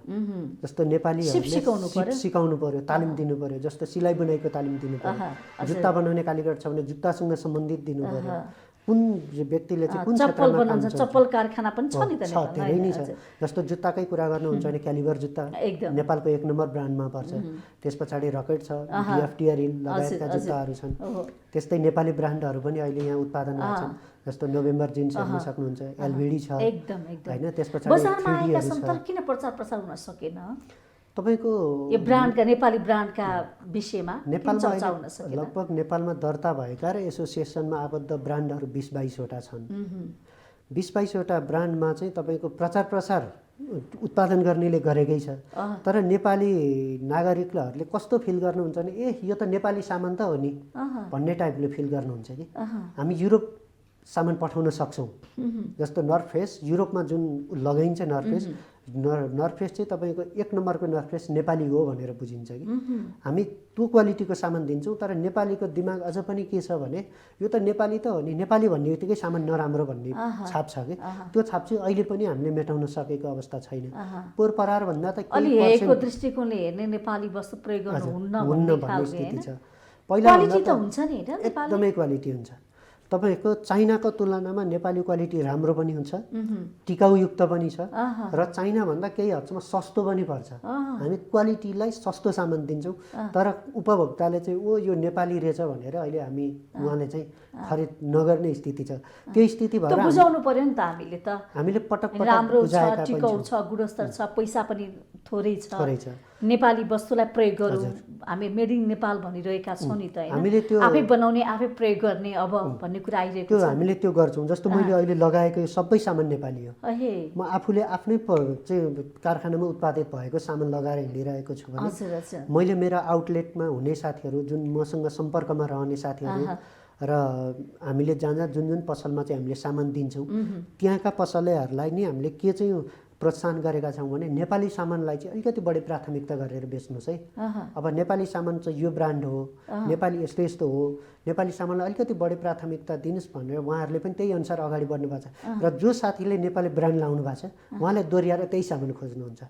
जस्तो नेपालीहरूले सिकाउनु पर्यो, तालिम दिनु पर्यो। जस्तो सिलाइ बुनाइको तालिम दिनु पर्यो। जुत्ता बनाउने कालीगढ छ भने जुत्तासँग सम्बन्धित दिनु पर्यो। कुन व्यक्तिले चाहिँ कुन क्षेत्रमा काम गर्छ, चप्पल कारखाना पनि छ नि त नेपालमा, धेरै नै छ। जस्तो जुत्ताकै कुरा गर्नुहुन्छ भने क्यालिबर जुत्ता नेपालको 1 नम्बर ब्रान्डमा पर्छ। त्यस पछाडि रकेट छ, BFTR लगायतका जुत्ताहरू छन्। त्यस्तै नेपाली ब्रान्डहरू पनि अहिले यहाँ उत्पादन गर्छन्। जस्तो नोभेम्बर जिन्स हेर्न सक्नुहुन्छ, LVD छ हैन। त्यस पछाडि 3D छ। तर किन प्रचार प्रसार हुन सकेन तपाईको यो ब्रान्डका, नेपाली ब्रान्डका विषयमा? नेपालमा लगभग नेपालमा दर्ता भएका र एसोसिएसनमा आबद्ध ब्रान्डहरू 20-22 वटा छन्। 20-22 वटा ब्रान्डमा चाहिँ तपाईँको प्रचार प्रसार उत्पादन गर्नेले गरेकै छ। तर नेपाली नागरिकहरूले कस्तो फिल गर्नुहुन्छ भने यो त नेपाली सामान त हो नि भन्ने टाइपले फिल गर्नुहुन्छ कि। हामी युरोप सामान पठाउन सक्छौँ। जस्तो नर्थ फेस युरोपमा जुन लगाइन्छ, नर्थ फेस चाहिँ तपाईँको 1 नम्बरको नर्थ फेस नेपाली हो भनेर बुझिन्छ कि। हामी त्यो क्वालिटीको सामान दिन्छौँ, तर नेपालीको दिमाग अझ पनि के छ भने यो त नेपाली त हो नि, नेपाली भन्ने बित्तिकै सामान नराम्रो भन्ने छाप छ कि। त्यो छाप चाहिँ अहिले पनि हामीले मेटाउन सकेको अवस्था छैन। पोहोर परार भन्दा त हेरेको दृष्टिकोणले हेर्ने नेपाली वस्तु प्रयोग गर्नुहुन्न भन्ने स्थिति छ। पहिला त हुन्छ नि, एकदमै क्वालिटी हुन्छ। तपाईँको चाइनाको तुलनामा नेपाली क्वालिटी राम्रो पनि हुन्छ, टिकाउयुक्त पनि छ र चाइनाभन्दा केही हदसम्म सस्तो पनि पर्छ। हामी क्वालिटीलाई सस्तो सामान दिन्छौँ, तर उपभोक्ताले चाहिँ ओ यो नेपाली रहेछ भनेर अहिले हामी उहाँले चाहिँ खरिद नगर्ने स्थिति छ। त्यो स्थिति भएर बुझाउनु पर्यो नि त हामीले पटक पटक राम्रो छ, बुझाएका पनि टिकाउ छौँ। छ, गुणस्तर छ, पैसा पनि थोरै छ, छ। नेपाली वस्तुलाई प्रयोग गरौँ, हामी मेड इन नेपाल भनिरहेका छौँ नि त हामीले त्यो आफै बनाउने आफै प्रयोग गर्ने अब भन्ने कुरा आइरहेको त्यो छ। हामीले त्यो गर्छौँ। जस्तो मैले अहिले लगाएको यो सबै सामान नेपाली हो। म आफूले आफ्नै चाहिँ कारखानामा उत्पादित भएको सामान लगाएर हिँडिरहेको छु भने मैले मेरो आउटलेटमा हुने साथीहरू, जुन मसँग सम्पर्कमा रहने साथीहरू र हामीले जहाँ जुन जुन पसलमा चाहिँ हामीले सामान दिन्छौँ त्यहाँका पसलेहरूलाई नि हामीले के चाहिँ प्रोत्साहन गरेका छौँ भने नेपाली सामानलाई चाहिँ अलिकति बढी प्राथमिकता गरेर बेच्नुहोस् है। अब नेपाली सामान चाहिँ यो ब्रान्ड हो, नेपाली यस्तो यस्तो हो, नेपाली सामानलाई अलिकति बढी प्राथमिकता दिनुहोस् भनेर उहाँहरूले पनि त्यही अनुसार अगाडि बढ्नु भएको छ। र जो साथीले नेपाली ब्रान्ड लाउनु भएको छ उहाँले दोहोऱ्याएर त्यही सामान खोज्नुहुन्छ।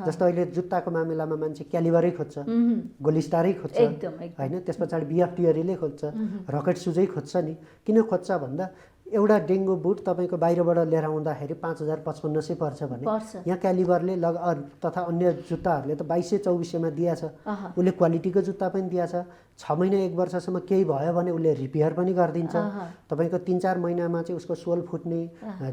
जस्तो अहिले जुत्ताको मामिलामा मान्छे क्यालिबरै खोज्छ, गोलिस्टारै खोज्छ होइन, त्यस पछाडि बिएफ टियरीले खोज्छ, रकेट सुजै खोज्छ नि। किन खोज्छ भन्दा एउटा डेङ्गु बुट तपाईँको बाहिरबाट लिएर आउँदाखेरि 5,055 पर्छ भने यहाँ क्यालिबरले तथा अन्य जुत्ताहरूले त 2,200-2,400मा दिएछ। उसले क्वालिटीको जुत्ता पनि दिएछ। 6 महिना 1 वर्षसम्म केही भयो भने उसले रिपेयर पनि गरिदिन्छ। तपाईँको 3-4 महिनामा चाहिँ उसको सोल फुट्ने,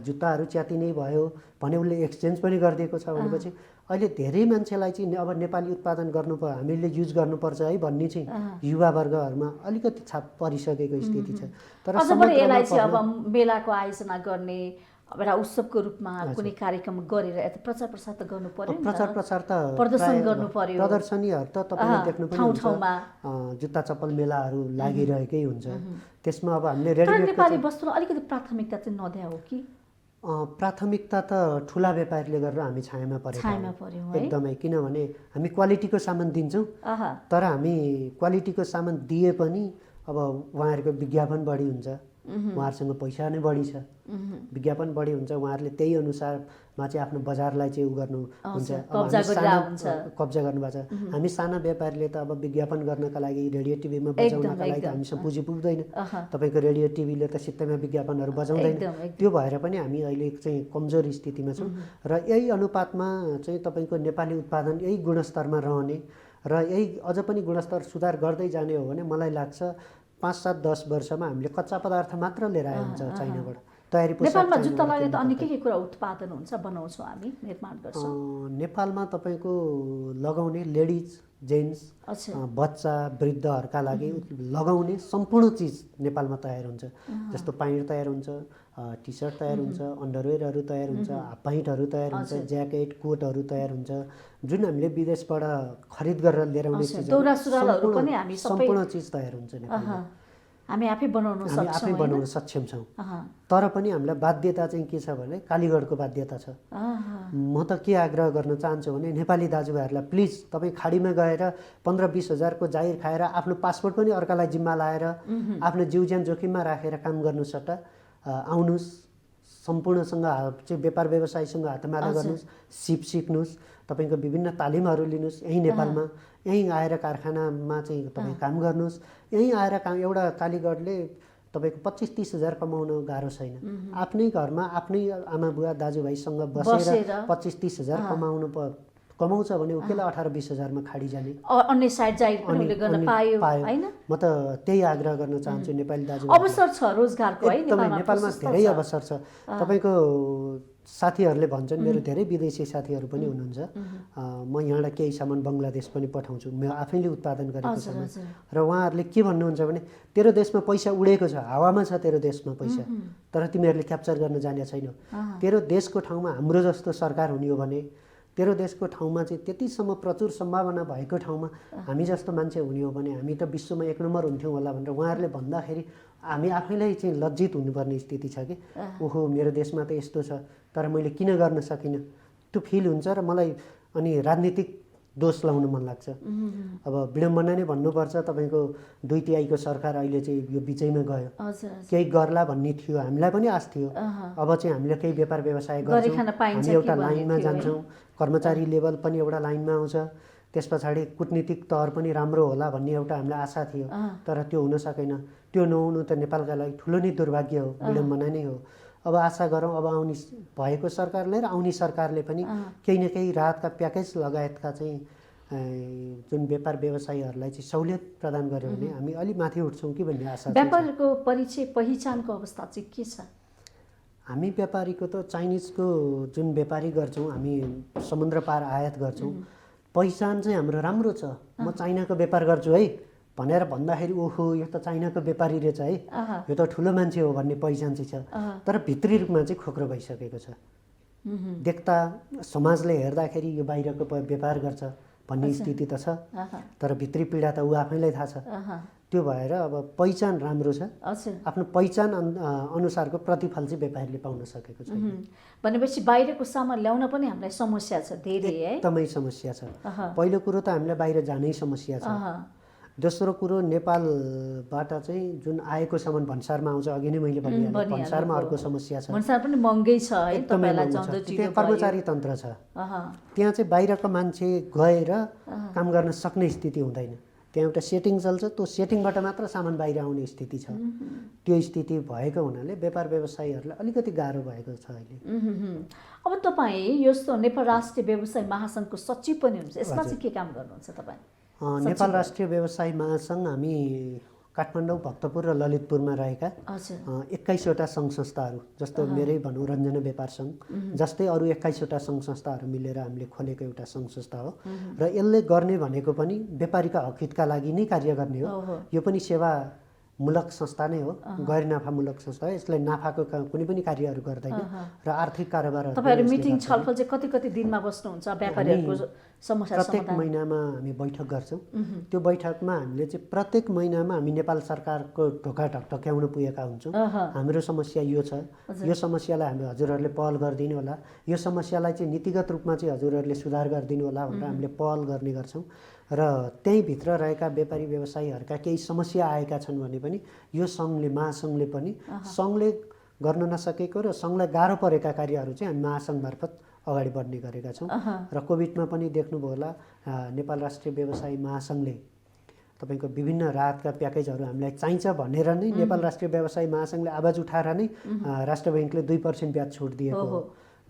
जुत्ताहरू च्यातिने भयो भने उसले एक्सचेन्ज पनि गरिदिएको छ। भनेपछि अहिले धेरै मान्छेलाई चाहिँ अब नेपाली उत्पादन हामीले युज गर्नुपर्छ है भन्ने चाहिँ युवा वर्गहरूमा अलिकति छाप परिसकेको स्थिति छ। तर यसलाई चाहिँ अब मेलाको आयोजना गर्ने, एउटा उत्सवको रूपमा कुनै कार्यक्रम गरेर प्रचार प्रसार त गर्नु पर्यो नि। प्रचार प्रसार त प्रदर्शन गर्नु पर्यो। प्रदर्शनीहरू त तपाईँले देख्नु पनि हुन्छ, जुत्ता चप्पल मेलाहरू लागिरहेकै हुन्छ। त्यसमा अब हामीले रेडिमेड नेपाली वस्तुलाई अलिकति प्राथमिकता चाहिँ नदिया हो कि? प्राथमिकता त ठुला व्यापारीले गरेर हामी छायामा पर्यौँ एकदमै। किनभने हामी क्वालिटीको सामान दिन्छौँ, तर हामी क्वालिटीको सामान दिए पनि अब उहाँहरूको विज्ञापन बढी हुन्छ, उहाँहरूसँग पैसा नै बढी छ, विज्ञापन बढी हुन्छ, उहाँहरूले त्यही अनुसारमा चाहिँ आफ्नो बजारलाई चाहिँ गर्नुहुन्छ, कब्जा गर्नुभएको छ। हामी साना व्यापारीले त अब विज्ञापन गर्नका लागि रेडियो टिभीमा बजाउनका लागि त हामीसँग पुँजी पुग्दैन। तपाईँको रेडियो टिभीले त सित्तैमा विज्ञापनहरू बजाउँदैन। त्यो भएर पनि हामी अहिले चाहिँ कमजोर स्थितिमा छौँ र यही अनुपातमा चाहिँ तपाईँको नेपाली उत्पादन यही गुणस्तरमा रहने र यही अझ पनि गुणस्तर सुधार गर्दै जाने हो भने मलाई लाग्छ 5-7-10 वर्षमा हामीले कच्चा पदार्थ मात्र लिएर आयो हुन्छ चाइनाबाट। तयारी नेपालमा जुत्ता लगाए त अन्य के कुरा उत्पादन हुन्छ, बनाउँछौँ हामी, निर्माण गर्छौँ? नेपालमा तपाईँको लगाउने लेडिज, जेन्ट्स, बच्चा, वृद्धहरूका लागि लगाउने सम्पूर्ण चिज नेपालमा तयार हुन्छ। जस्तो प्यान्ट तयार हुन्छ, टी सर्ट तयार हुन्छ, अन्डरवेयरहरू तयार हुन्छ, हाफ प्यान्टहरू तयार हुन्छ, ज्याकेट, कोटहरू तयार हुन्छ। जुन हामीले विदेशबाट खरिद गरेर लिएर आउने सम्पूर्ण चिज तयार हुन्छ नेपालमा। हामी आफै बनाउन सक्षम छौँ। तर पनि हामीलाई बाध्यता चाहिँ के छ भने कालीगढको बाध्यता छ। म त के आग्रह गर्न चाहन्छु भने नेपाली दाजुभाइहरूलाई प्लिज तपाईँ खाडीमा गएर 15-20 हजारको जाहिर खाएर आफ्नो पासपोर्ट पनि अर्कालाई जिम्मा लाएर आफ्नो जीवज्यान जोखिममा राखेर काम गर्नु सट्टा आउनुहोस्, सम्पूर्णसँग चाहिँ व्यापार व्यवसायसँग हातमाला गर्नुहोस्, सिक्नुहोस्, तपाईँको विभिन्न तालिमहरू लिनुहोस्। यहीँ नेपालमा यहीँ आएर कारखानामा चाहिँ तपाईँ काम गर्नुहोस्। यहीँ आएर एउटा कालीगढले तपाईँको 25-30 हजार कमाउन गाह्रो छैन। आफ्नै घरमा आफ्नै आमा बुवा दाजुभाइसँग बसेर 25-30 हजार कमाउँछ भने उकेला 18-20 हजारमा खाडी जाने अन्य साइड जाहिर पनि गर्न पायो हैन। म त त्यही आग्रह गर्न चाहन्छु नेपाली दाजुभाइ। अवसर छ रोजगारको है नेपालमा धेरै अवसर छ। तपाईँको साथीहरूले भन्छन्, मेरो धेरै विदेशी साथीहरू पनि हुनुहुन्छ, म यहाँबाट केही सामान बङ्गलादेश पनि पठाउँछु, म आफैले उत्पादन गरेको सामान। र उहाँहरूले के भन्नुहुन्छ भने तेरो देशमा पैसा उडेको छ, हावामा छ तेरो देशमा पैसा, तर तिमीहरूले क्याप्चर गर्न जाने छैनौ। तेरो देशको ठाउँमा हाम्रो जस्तो सरकार हुने हो भने, तेरो देशको ठाउँमा चाहिँ त्यतिसम्म प्रचुर सम्भावना भएको ठाउँमा हामी जस्तो मान्छे हुने हो भने हामी त विश्वमा 1 नम्बर हुन्थ्यौँ होला भनेर उहाँहरूले भन्दाखेरि हामी आफैलाई चाहिँ लज्जित हुनुपर्ने स्थिति छ कि ओहो मेरो देशमा त यस्तो छ तर मैले किन गर्न सकिनँ, त्यो फिल हुन्छ। र मलाई अनि राजनीतिक दोष लाउन मन लाग्छ। अब विडम्बना नै भन्नुपर्छ, तपाईँको 2 तिहाईको सरकार अहिले चाहिँ यो बिचैमा गयो, केही गर्ला भन्ने थियो, हामीलाई पनि आश थियो। अब चाहिँ हामीले केही व्यापार व्यवसाय गर्छौँ, हामी एउटा लाइनमा जान्छौँ, कर्मचारी लेभल पनि एउटा लाइनमा आउँछ, त्यस पछाडि कुटनीतिक तहर पनि राम्रो होला भन्ने एउटा हामीलाई आशा थियो, तर त्यो हुन सकेन। त्यो नहुनु त नेपालका लागि ठुलो नै दुर्भाग्य हो, विडम्बना नै हो। अब आशा गरौँ अब आउने भएको सरकारले र आउने सरकारले पनि केही न केही राहतका प्याकेज लगायतका चाहिँ जुन व्यापार व्यवसायीहरूलाई चाहिँ सहुलियत प्रदान गर्यो भने हामी अलि माथि उठ्छौँ कि भन्ने आशा छ। व्यापारको परिचय पहिचानको अवस्था चाहिँ के छ? हामी व्यापारीको त चाइनिजको जुन व्यापारी गर्छौँ, हामी समुद्र पार आयात गर्छौँ, पहिचान चाहिँ हाम्रो राम्रो छ। म चाइनाको व्यापार गर्छु है भनेर भन्दाखेरि ओहो यो त चाइनाको व्यापारी रहेछ है, यो त ठुलो मान्छे हो भन्ने पहिचान चाहिँ छ। तर भित्री रूपमा चाहिँ खोक्रो भइसकेको छ। देख्दा समाजले हेर्दाखेरि यो बाहिरको व्यापार गर्छ भन्ने स्थिति त छ, तर भित्री पीडा त ऊ आफैलाई थाहा छ। त्यो भएर अब पहिचान राम्रो छ, आफ्नो पहिचान अनुसारको प्रतिफल चाहिँ व्यापारीले पाउन सकेको छ। भनेपछि बाहिरको सामान ल्याउन पनि हामीलाई समस्या छ धेरै है? एकदमै समस्या छ। पहिलो कुरो त हामीलाई बाहिर जानै समस्या छ। दोस्रो कुरो नेपालबाट चाहिँ जुन आएको सामान भन्सारमा आउँछ, अघि नै मैले भनिहालेँ भन्सारमा अर्को समस्या छ। भन्सार पनि महँगै छ है तपाईलाई? त्यहाँ कर्मचारी तन्त्र छ, त्यहाँ चाहिँ बाहिरको मान्छे गएर काम गर्न सक्ने स्थिति हुँदैन। त्यहाँ एउटा सेटिङ चल्छ, त्यो सेटिङबाट मात्र सामान बाहिर आउने स्थिति छ। त्यो स्थिति भएको हुनाले व्यापार व्यवसायीहरूलाई अलिकति गाह्रो भएको छ अहिले। अब तपाईँ यस्तो नेपाल राष्ट्रिय व्यवसाय महासङ्घको सचिव पनि हुनुहुन्छ, यसमा चाहिँ के काम गर्नुहुन्छ तपाईँ? नेपाल राष्ट्रिय व्यवसाय महासङ्घ हामी काठमाडौँ, भक्तपुर र ललितपुरमा रहेका 21वटा सङ्घ संस्थाहरू, जस्तो मेरै भनौँ रञ्जना व्यापार सङ्घ जस्तै अरू 21वटा सङ्घ संस्थाहरू मिलेर हामीले खोलेको एउटा सङ्घ संस्था हो। र यसले गर्ने भनेको पनि व्यापारीका हकहितका लागि नै कार्य गर्ने हो। यो पनि सेवामूलक संस्था नै हो, गैर नाफामूलक संस्था हो। यसले नाफाको कुनै पनि कार्यहरू गर्दैन र आर्थिक कारोबारहरू। तपाईहरु मिटिङ छलफल चाहिँ कति दिनमा बस्नुहुन्छ व्यापारीहरूको समस्या समाधान? प्रत्येक महिनामा हामी बैठक गर्छौँ। त्यो बैठकमा हामीले चाहिँ प्रत्येक महिनामा हामी नेपाल सरकारको ढोका ढकढक्याउन पुगेका हुन्छौँ। हाम्रो समस्या यो छ, यो समस्यालाई हामी हजुरहरूले पहल गरिदिनु होला, यो समस्यालाई चाहिँ नीतिगत रूपमा चाहिँ हजुरहरूले सुधार गरिदिनु होला भनेर हामीले पहल गर्ने गर्छौँ। र त्यही भित्र रहेका व्यापारी व्यवसायीहरूका केही समस्या आएका छन् भने पनि यो सङ्घले, महासङ्घले पनि सङ्घले गर्न नसकेको र सङ्घलाई गाह्रो परेका कार्यहरू चाहिँ हामी महासङ्घ मार्फत अगाडि बढ्ने गरेका छौँ। र कोभिडमा पनि देख्नुभयो होला नेपाल राष्ट्रिय व्यवसाय महासङ्घले तपाईँको विभिन्न राहतका प्याकेजहरू हामीलाई चाहिन्छ भनेर नै नेपाल राष्ट्रिय व्यवसाय महासङ्घले आवाज उठाएर नै राष्ट्र बैङ्कले 2% ब्याज छुट दिएको हो।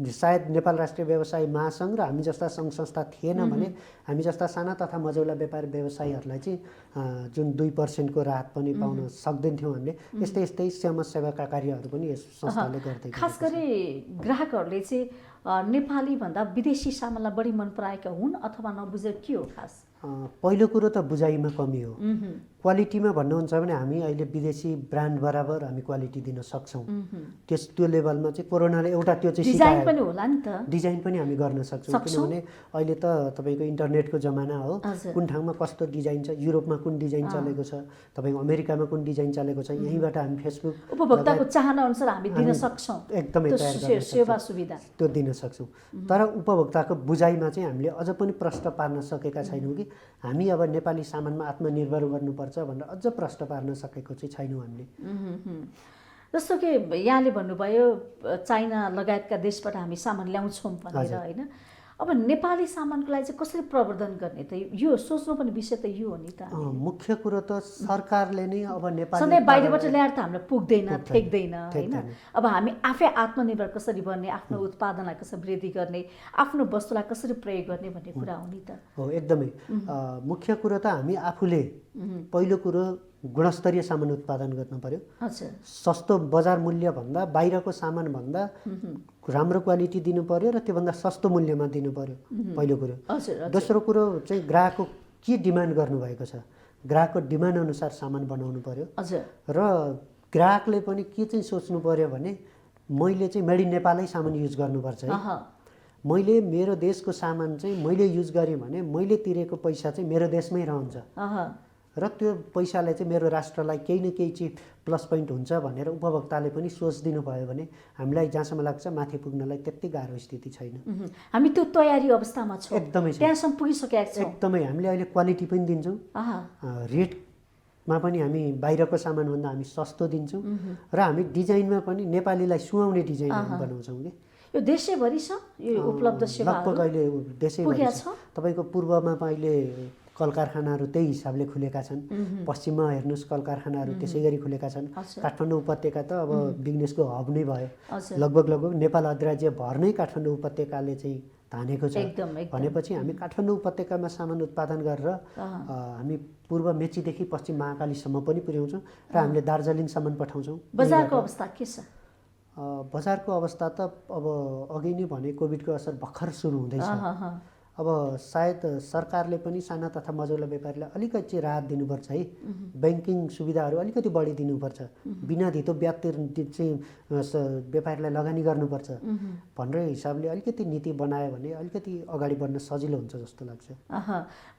सायद नेपाल राष्ट्रिय व्यवसाय महासङ्घ र हामी जस्ता सङ्घ संस्था थिएन भने हामी जस्ता साना तथा मझौला व्यापार व्यवसायीहरूलाई चाहिँ जुन 2% को राहत पनि पाउन सक्दैनथ्यौँ हामीले। यस्तै समाजसेवाका कार्यहरू पनि यस संस्थाले गर्दै। खास गरी ग्राहकहरूले चाहिँ नेपाली भन्दा विदेशी सामानलाई बढी मन पराएका हुन् अथवा नबुझेर के हो खास? पहिलो कुरो त बुझाइमा कमी हो। क्वालिटीमा भन्नुहुन्छ भने हामी अहिले विदेशी ब्रान्ड बराबर हामी क्वालिटी दिन सक्छौँ। त्यो लेभलमा चाहिँ कोरोनाले एउटा त्यो चाहिँ डिजाइन पनि होला नि त, डिजाइन पनि हामी गर्न सक्छौँ। किनभने अहिले त तपाईँको इन्टरनेटको जमाना हो, कुन ठाउँमा कस्तो डिजाइन छ, युरोपमा कुन डिजाइन चलेको छ, तपाईँको अमेरिकामा कुन डिजाइन चलेको छ, यहीँबाट हामी फेसबुक उपभोक्ताको चाहना अनुसार हामी दिन सक्छौँ। एकदमै सेवा सुविधा त्यो दिन सक्छौँ। तर उपभोक्ताको बुझाइमा चाहिँ हामीले अझ पनि प्रश्न पार्न सकेका छैनौँ कि हामी अब नेपाली सामानमा आत्मनिर्भर गर्नुपर्छ भनेर अझ प्रश्न पार्न सकेको चाहिँ छैनौँ हामीले। जस्तो कि यहाँले भन्नुभयो चाइना लगायतका देशबाट हामी सामान ल्याउँछौँ भनेर होइन, अब नेपाली सामानको लागि चाहिँ कसरी प्रवर्धन गर्ने त यो सोच्नु पनि विषय त यो हो नि त। मुख्य कुरो त सरकारले नै अब नेपाली सधैँ बाहिरबाट ल्याएर त हामीलाई पुग्दैन, ठेक्दैन होइन। अब हामी आफै आत्मनिर्भर कसरी बन्ने, आफ्नो उत्पादनलाई कसरी वृद्धि गर्ने, आफ्नो वस्तुलाई कसरी प्रयोग गर्ने भन्ने कुरा हो नि त। हो एकदमै मुख्य कुरो त हामी आफूले पहिलो कुरो गुणस्तरीय सामान उत्पादन गर्नु पर्यो। सस्तो बजार मूल्य भन्दा बाहिरको सामान भन्दा राम्रो क्वालिटी दिनु पर्यो र त्योभन्दा सस्तो मूल्यमा दिनु पर्यो पहिलो कुरो। दोस्रो कुरो चाहिँ ग्राहकको के डिमान्ड गर्नुभएको छ, ग्राहकको डिमान्ड अनुसार सामान बनाउनु पर्यो। र ग्राहकले पनि के चाहिँ सोच्नु पर्यो भने मैले चाहिँ मेड इन नेपालै सामान युज गर्नुपर्छ है। मैले मेरो देशको सामान चाहिँ मैले युज गरेँ भने मैले तिरेको पैसा चाहिँ मेरो देशमै रहन्छ र त्यो पैसाले चाहिँ मेरो राष्ट्रलाई केही न केही चाहिँ प्लस पोइन्ट हुन्छ भनेर उपभोक्ताले पनि सोचिदिनु भयो भने हामीलाई जहाँसम्म लाग्छ माथि पुग्नलाई त्यति गाह्रो स्थिति छैन। हामी त्यो तयारी अवस्थामा छौँ, एकदमै त्यहाँसम्म पुगिसकेका छौँ। एकदमै हामीले अहिले क्वालिटी पनि दिन्छौँ, रेटमा पनि हामी बाहिरको सामानभन्दा हामी सस्तो दिन्छौँ र हामी डिजाइनमा पनि नेपालीलाई सुहाउने डिजाइन बनाउँछौँ कि यो देशैभरि छ यो उपलब्ध सेवाहरू लगभग अहिले देशैभरि पुगेको छ। छ? तपाईँको पूर्वमा अहिले कल कारखानाहरू त्यही हिसाबले खुलेका छन्। पश्चिममा हेर्नुहोस् कल कारखानाहरू त्यसै गरी खुलेका छन्। काठमाडौँ उपत्यका त अब बिजनेसको हब नै भयो। लगभग नेपाल अधिराज्य भर नै काठमाडौँ उपत्यकाले चाहिँ धानेको छ। भनेपछि हामी काठमाडौँ उपत्यकामा सामान उत्पादन गरेर हामी पूर्व मेचीदेखि पश्चिम महाकालीसम्म पनि पुर्याउँछौँ र हामीले दार्जिलिङसम्म पठाउँछौँ। बजारको अवस्था के छ? बजारको अवस्था त अब अघि नै भने कोभिडको असर भर्खर सुरु हुँदैछ। अब सायद सरकारले पनि साना तथा मझौला व्यापारीलाई अलिकति चाहिँ राहत दिनुपर्छ है। ब्याङ्किङ सुविधाहरू अलिकति बढी दिनुपर्छ। बिना धितो ब्याज चाहिँ व्यापारीलाई लगानी गर्नुपर्छ भनेर हिसाबले अलिकति नीति बनायो भने अलिकति अगाडि बढ्न सजिलो हुन्छ जस्तो लाग्छ।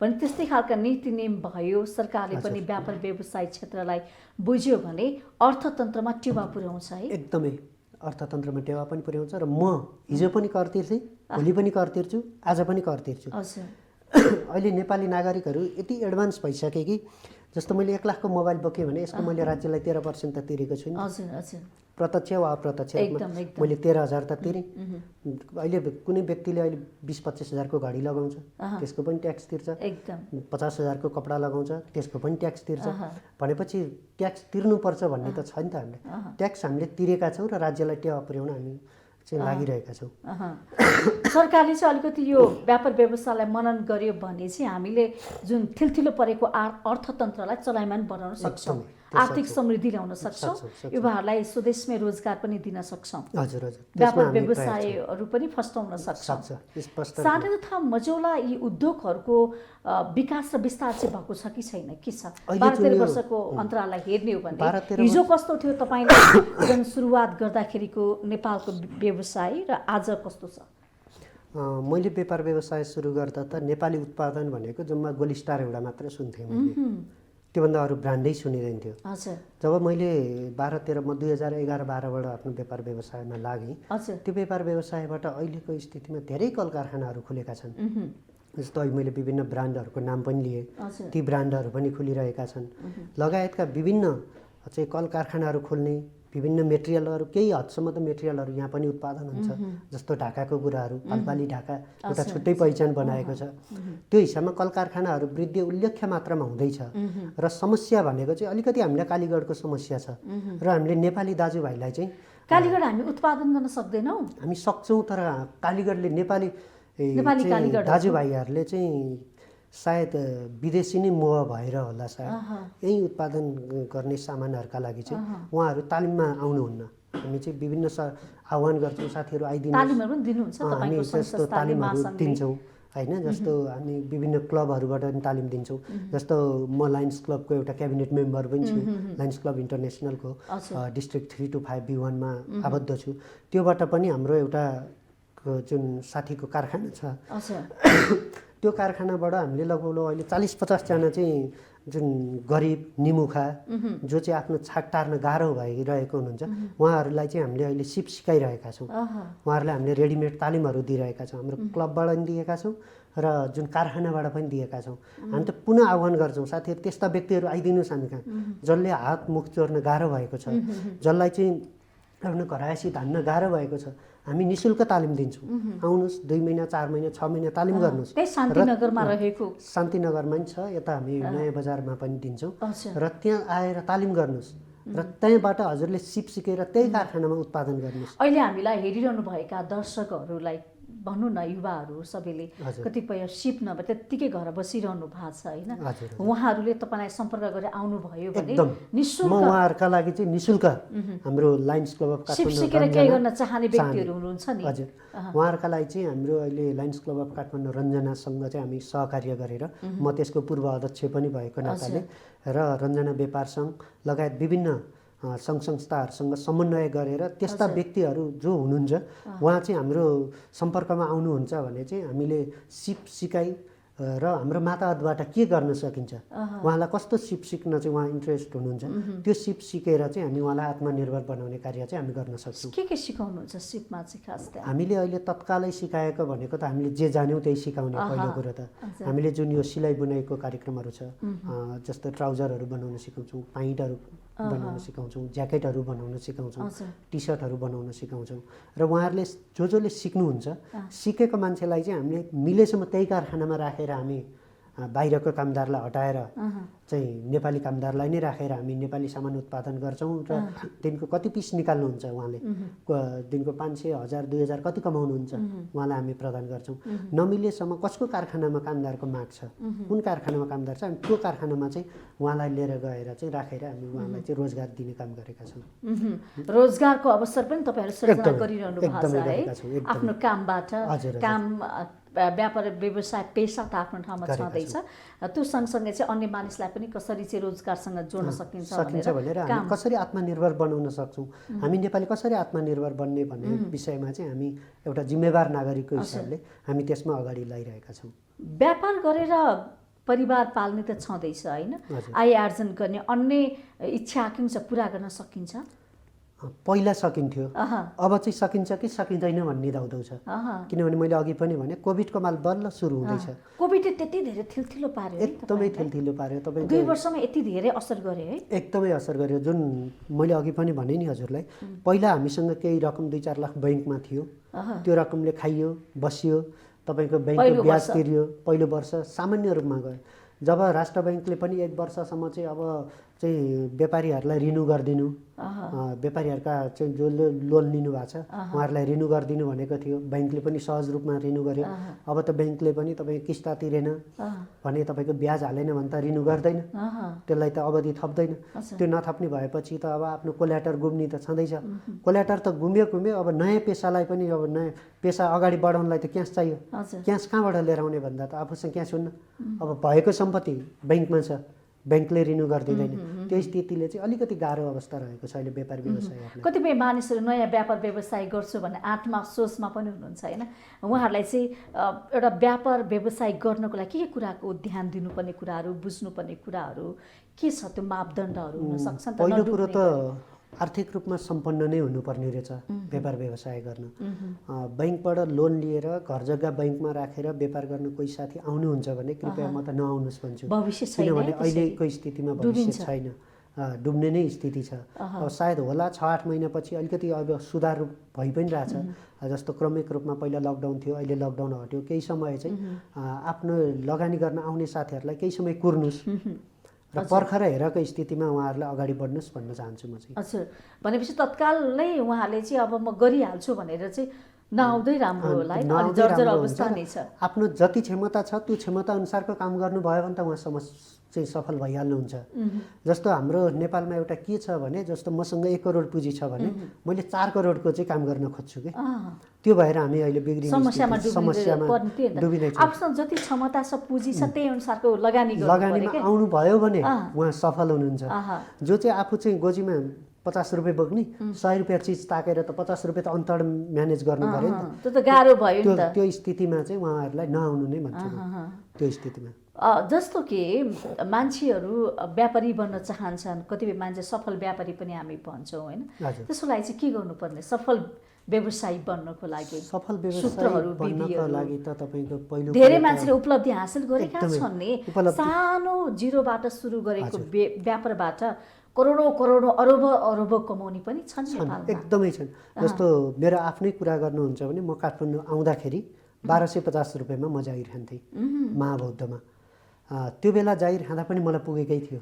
भने त्यस्तै खालका नीति नियम भयो, सरकारले पनि व्यापार व्यवसाय क्षेत्रलाई बुझ्यो भने अर्थतन्त्रमा टेवा पुर्याउँछ है। एकदमै अर्थतन्त्रमा टेवा पनि पुर्याउँछ र म हिजो पनि कर तिर्थे, भोलि पनि कर तिर्छु, आज पनि कर तिर्छु। अहिले नेपाली नागरिकहरू यति एडभान्स भइसके कि जस्तो मैले 1 लाखको मोबाइल बोकेँ भने यसको मैले राज्यलाई 13% त तिरेको छु नि। प्रत्यक्ष वा अप्रत्यक्ष मैले 13,000 त तिरेँ। अहिले कुनै व्यक्तिले अहिले 20-25 हजारको घडी लगाउँछ, त्यसको पनि ट्याक्स तिर्छ। 50 हजारको कपडा लगाउँछ, त्यसको पनि ट्याक्स तिर्छ। भनेपछि ट्याक्स तिर्नुपर्छ भन्ने त छैन त हामीले। ट्याक्स हामीले तिरेका छौँ र राज्यलाई टेवा पुर्याउन हामी चाहिँ लागिरहेका छौँ। सरकारले चाहिँ अलिकति यो व्यापार व्यवसायलाई मनन गर्यो भने चाहिँ हामीले जुन ठिलठिलो परेको अर्थतन्त्रलाई चलायमान बनाउन सक्छौँ, आर्थिक समृद्धि ल्याउन सक्छौँ, युवाहरूलाई स्वदेशमै रोजगार पनि दिन सक्छौँ, व्यापार व्यवसायहरू पनि फस्टाउन सक्छौँ। सानो तथा मझौला यी उद्योगहरूको विकास र विस्तार चाहिँ भएको छ कि छैन, के छ? 12-13 वर्षको अन्तराललाई हेर्ने हो भने हिजो कस्तो थियो तपाईँले जुन सुरुवात गर्दाखेरिको नेपालको व्यवसाय र आज कस्तो छ? मैले व्यापार व्यवसाय सुरु गर्दा त नेपाली उत्पादन भनेको जम्मा गोलिस्टार एउटा मात्र सुन्थेँ मैले। त्योभन्दा अरू ब्रान्डै सुनिँदैन थियो। जब मैले 12-13मा 2011-12बाट आफ्नो व्यापार व्यवसायमा लागेँ, त्यो व्यापार व्यवसायबाट अहिलेको स्थितिमा धेरै कल कारखानाहरू खुलेका छन्। जस्तो अहिले मैले विभिन्न ब्रान्डहरूको नाम पनि लिएँ, ती ब्रान्डहरू पनि खुलिरहेका छन्। लगायतका विभिन्न चाहिँ कल कारखानाहरू खोल्ने विभिन्न मेटेरियलहरू, केही हदसम्म त मेटेरियलहरू यहाँ पनि उत्पादन हुन्छ। जस्तो ढाकाको कुराहरू, पालपाली ढाका एउटा छुट्टै पहिचान बनाएको छ। त्यो हिसाबमा कल कारखानाहरू वृद्धि उल्लेख्य मात्रामा हुँदैछ। र समस्या भनेको चाहिँ अलिकति हामीलाई कालीगढको समस्या छ र हामीले नेपाली दाजुभाइलाई चाहिँ कालीगढ हामी उत्पादन गर्न सक्दैनौँ। हामी सक्छौँ तर कालीगढले नेपाली दाजुभाइहरूले चाहिँ सायद विदेशी नै मोह भएर होला सायद यही उत्पादन गर्ने सामानहरूका लागि चाहिँ उहाँहरू तालिममा आउनुहुन्न। हामी चाहिँ विभिन्न आह्वान गर्छौँ, साथीहरू आइदिनु, हामी जस्तो तालिमहरू दिन्छौँ होइन। जस्तो हामी विभिन्न क्लबहरूबाट पनि तालिम दिन्छौँ। जस्तो म लायन्स क्लबको एउटा क्याबिनेट मेम्बर पनि छु, लायन्स क्लब इन्टरनेसनलको डिस्ट्रिक्ट 3 to 5 B1मा आबद्ध छु। त्योबाट पनि हाम्रो एउटा जुन साथीको कारखाना छ, त्यो कारखानाबाट हामीले लगभग अहिले 40-50 जना चाहिँ जुन गरिब निमुखा जो चाहिँ आफ्नो छाक टार्न गाह्रो भइरहेको हुनुहुन्छ उहाँहरूलाई चाहिँ हामीले अहिले सिप सिकाइरहेका छौँ। उहाँहरूलाई हामीले रेडिमेड तालिमहरू दिइरहेका छौँ। हाम्रो क्लबबाट पनि दिएका छौँ र जुन कारखानाबाट पनि दिएका छौँ। हामी त पुनः आह्वान गर्छौँ, साथीहरू त्यस्ता व्यक्तिहरू आइदिनुहोस् हामी कहाँ, जसले हात मुख जोड्न गाह्रो भएको छ, जसलाई चाहिँ आफ्नो घरायसी धान्न गाह्रो भएको छ, हामी निःशुल्क तालिम दिन्छौँ। आउनुहोस्, 2 महिना 4 महिना 6 महिना तालिम गर्नुहोस्। शान्तिनगरमा रहेको शान्तिनगरमा पनि छ, यता हामी नयाँ बजारमा पनि दिन्छौँ र त्यहाँ आएर तालिम गर्नुहोस् र त्यहीँबाट हजुरले सिप सिकेर त्यही कारखानामा उत्पादन गर्नुहोस्। अहिले हामीलाई हेरिरहनु भएका दर्शकहरूलाई भन्नु न, युवाहरू सबैले कतिपय सिप नभए त्यत्तिकै घर बसिरहनु भएको छ होइन, उहाँहरूले तपाईँलाई सम्पर्क गरेर आउनुभयो भने निःशुल्क, म उहाँहरूका लागि चाहिँ निःशुल्क हाम्रो लायन्स क्लब अफ सिप सिकेर केही गर्न चाहने व्यक्तिहरू हुनुहुन्छ नि, हजुर उहाँहरूका लागि चाहिँ हाम्रो अहिले लायन्स क्लब अफ काठमाडौँ रञ्जनासँग चाहिँ हामी सहकार्य गरेर, म त्यसको पूर्व अध्यक्ष पनि भएको नाताले र रञ्जना व्यापार सङ्घ लगायत विभिन्न सङ्घ संस्थाहरूसँग समन्वय गरेर त्यस्ता व्यक्तिहरू जो हुनुहुन्छ उहाँ चाहिँ हाम्रो सम्पर्कमा आउनुहुन्छ भने चाहिँ हामीले सिप सिकाइ र हाम्रो माताहतबाट के गर्न सकिन्छ, उहाँलाई कस्तो सिप सिक्न चाहिँ उहाँ इन्ट्रेस्ट हुनुहुन्छ, त्यो सिप सिकेर चाहिँ हामी उहाँलाई आत्मनिर्भर बनाउने कार्य चाहिँ हामी गर्न सक्छौँ। के सिकाउनुहुन्छ सिपमा चाहिँ खास? हामीले अहिले तत्कालै सिकाएको भनेको त हामीले जे जान्यौँ त्यही सिकाउने। पहिलो कुरो त हामीले जुन यो सिलाइ बुनाइको कार्यक्रमहरू छ, जस्तो ट्राउजरहरू बनाउन सिकाउँछौँ, पाइन्टहरू बनाउन सिकाउँछौँ, ज्याकेटहरू बनाउन सिकाउँछौँ, हजुर। टी सर्टहरू बनाउन सिकाउँछौँ र उहाँहरूले जसले सिक्नुहुन्छ सिकेको मान्छेलाई चाहिँ हामीले मिलेसम्म त्यही कारखानामा राखेर हामी बाहिरको कामदारलाई हटाएर चाहिँ नेपाली कामदारलाई नै राखेर हामी नेपाली सामान उत्पादन गर्छौँ र दिनको कति पिस निकाल्नुहुन्छ उहाँले, दिनको 500, 1000, 2000 कति कमाउनुहुन्छ उहाँलाई हामी प्रदान गर्छौँ। नमिलेसम्म कसको कारखानामा कामदारको माग छ, कुन कारखानामा कामदार छ, हामी त्यो कारखानामा चाहिँ उहाँलाई लिएर गएर चाहिँ राखेर हामी उहाँलाई चाहिँ रोजगार दिने काम गरेका छौँ। रोजगारको अवसर पनि तपाईँहरू सृजना गरिरहनु भएको छ है आफ्नो कामबाट। काम व्यापार व्यवसाय पेसा त आफ्नो ठाउँमा छँदैछ, त्यो सँगसँगै चाहिँ अन्य मानिसलाई पनि कसरी चाहिँ रोजगारसँग जोड्न सकिन्छ भनेर हामी कसरी आत्मनिर्भर बनाउन सक्छौँ, हामी नेपाली कसरी आत्मनिर्भर बन्ने भन्ने विषयमा चाहिँ हामी एउटा जिम्मेवार नागरिकको हिसाबले हामी त्यसमा अगाडि लगाइरहेका छौँ। व्यापार गरेर परिवार पाल्ने त छँदैछ होइन, आय आर्जन गर्ने अन्य इच्छा आकाङ्क्षा पुरा गर्न सकिन्छ? पहिला सकिन्थ्यो, अब चाहिँ सकिन्छ कि सकिँदैन भन्ने दौडौ छ। किनभने मैले अघि पनि भने कोभिडको माल बल्ल सुरु हुँदैछ। कोभिडले त्यति धेरै थिल्थिलो पार्यो, एकदमै थिल्थिलो पार्यो। तपाईँ 2 वर्षमा यति धेरै असर गर्यो है? एकदमै असर गर्यो। जुन मैले अघि पनि भने नि हजुरलाई, पहिला हामीसँग केही रकम 2-4 लाख बैङ्कमा थियो, त्यो रकमले खाइयो बसियो, तपाईँको बैङ्कको ब्याज तिरियो, पहिलो वर्ष सामान्य रूपमा गयो। जब राष्ट्र बैङ्कले पनि 1 वर्षसम्म चाहिँ अब चाहिँ व्यापारीहरूलाई रिन्यू गरिदिनु, व्यापारीहरूका चाहिँ जो लोन लिनु भएको छ उहाँहरूलाई रिन्यू गरिदिनु भनेको थियो, ब्याङ्कले पनि सहज रूपमा रिन्यू गर्यो। अब त ब्याङ्कले पनि तपाईँ किस्ता तिरेन भने तपाईँको ब्याज हालेन भने त रिन्यू गर्दैन, त्यसलाई त अवधि थप्दैन। त्यो नथप्ने भएपछि त अब आफ्नो कोल्याटर गुम्ने त छँदैछ। कोल्याटर त गुम्यो, अब नयाँ पेसालाई पनि अब नयाँ पेसा अगाडि बढाउनलाई त क्यास चाहियो। क्यास कहाँबाट लिएर आउने भन्दा त आफूसँग क्यास हुन्न। अब भएको सम्पत्ति ब्याङ्कमा छ, ब्याङ्कले रिन्यू गरिदिँदैन। त्यो स्थितिले चाहिँ अलिकति गाह्रो अवस्था रहेको छ अहिले व्यापार व्यवसायहरूलाई। कतिपय मानिसहरू नयाँ व्यापार व्यवसाय गर्छु भन्ने आत्मा सोचमा पनि हुनुहुन्छ होइन, उहाँहरूलाई चाहिँ एउटा व्यापार व्यवसाय गर्नको लागि के कुराको ध्यान दिनुपर्ने कुराहरू, बुझ्नुपर्ने कुराहरू के छ, त्यो मापदण्डहरू हुन सक्छन्? पहिलो कुरो त आर्थिक रूपमा सम्पन्न नै हुनुपर्ने रहेछ व्यापार व्यवसाय गर्न। बैङ्कबाट लोन लिएर घर जग्गा बैङ्कमा राखेर व्यापार गर्न कोही साथी आउनुहुन्छ भने कृपया म त नआउनुहोस् भन्छु, किनभने अहिलेको स्थितिमा भविष्य छैन, डुब्ने नै स्थिति छ। अब सायद होला 6-8 महिनापछि अलिकति अब सुधार भइ पनि रहेछ। जस्तो क्रमिक रूपमा पहिला लकडाउन थियो, अहिले लकडाउन हट्यो, केही समय चाहिँ आफ्नो लगानी गर्न आउने साथीहरूलाई केही समय कुर्नुहोस् र पर्खर हेरेको स्थितिमा उहाँहरूलाई अगाडि बढ्नुहोस् भन्न चाहन्छु म चाहिँ। हजुर, भनेपछि तत्काल नै उहाँले चाहिँ अब म गरिहाल्छु भनेर चाहिँ नआउँदै राम्रो होला है, अलि जर्जर अवस्था नै छ। आफ्नो जति क्षमता छ त्यो क्षमता अनुसारको काम गर्नुभयो भने त उहाँ चाहिँ सफल भइहाल्नुहुन्छ। जस्तो हाम्रो नेपालमा एउटा के छ भने, जस्तो मसँग 1 करोड पुँजी छ भने मैले 4 करोडको चाहिँ काम गर्न खोज्छु कि, त्यो भएर हामी अहिले बिग्रिने समस्यामा डुबिँदैछौँ। आफूसँग जति क्षमता छ, पुँजी छ, त्यही अनुसारको लगानीमा आउनुभयो भने उहाँ सफल हुनुहुन्छ। जो चाहिँ आफू चाहिँ गोजीमा 50 रुपियाँ बोक्ने 100 रुपियाँ चिज ताकेर त 50 रुपियाँ त अन्तर्ड म्यानेज गर्नु पऱ्यो नि त, त्यो त गाह्रो भयो नि त। त्यो स्थितिमा चाहिँ उहाँहरूलाई नआउनु नै भन्छु त्यो स्थितिमा। जस्तो कि मान्छेहरू व्यापारी बन्न चाहन्छन्, कतिपय मान्छे सफल व्यापारी पनि हामी भन्छौँ होइन, त्यसको लागि चाहिँ के गर्नुपर्ने सफल व्यवसायी बन्नको लागि? सफल व्यवसायी बन्नको लागि त तपाईँको पहिलो धेरै मान्छेले उपलब्धि हासिल गरेका छन् नि, सानो जिरोबाट सुरु गरेको व्यापारबाट करोडौँ अरब कमाउने पनि छन् नेपालमा, एकदमै छन्। जस्तो मेरो आफ्नै कुरा गर्नुहुन्छ भने म काठमाडौँ आउँदाखेरि 1250 रुपियाँमा म जागिर खान्थेँ महाबौद्धमा। त्यो बेला जागिर खाँदा पनि मलाई पुगेकै थियो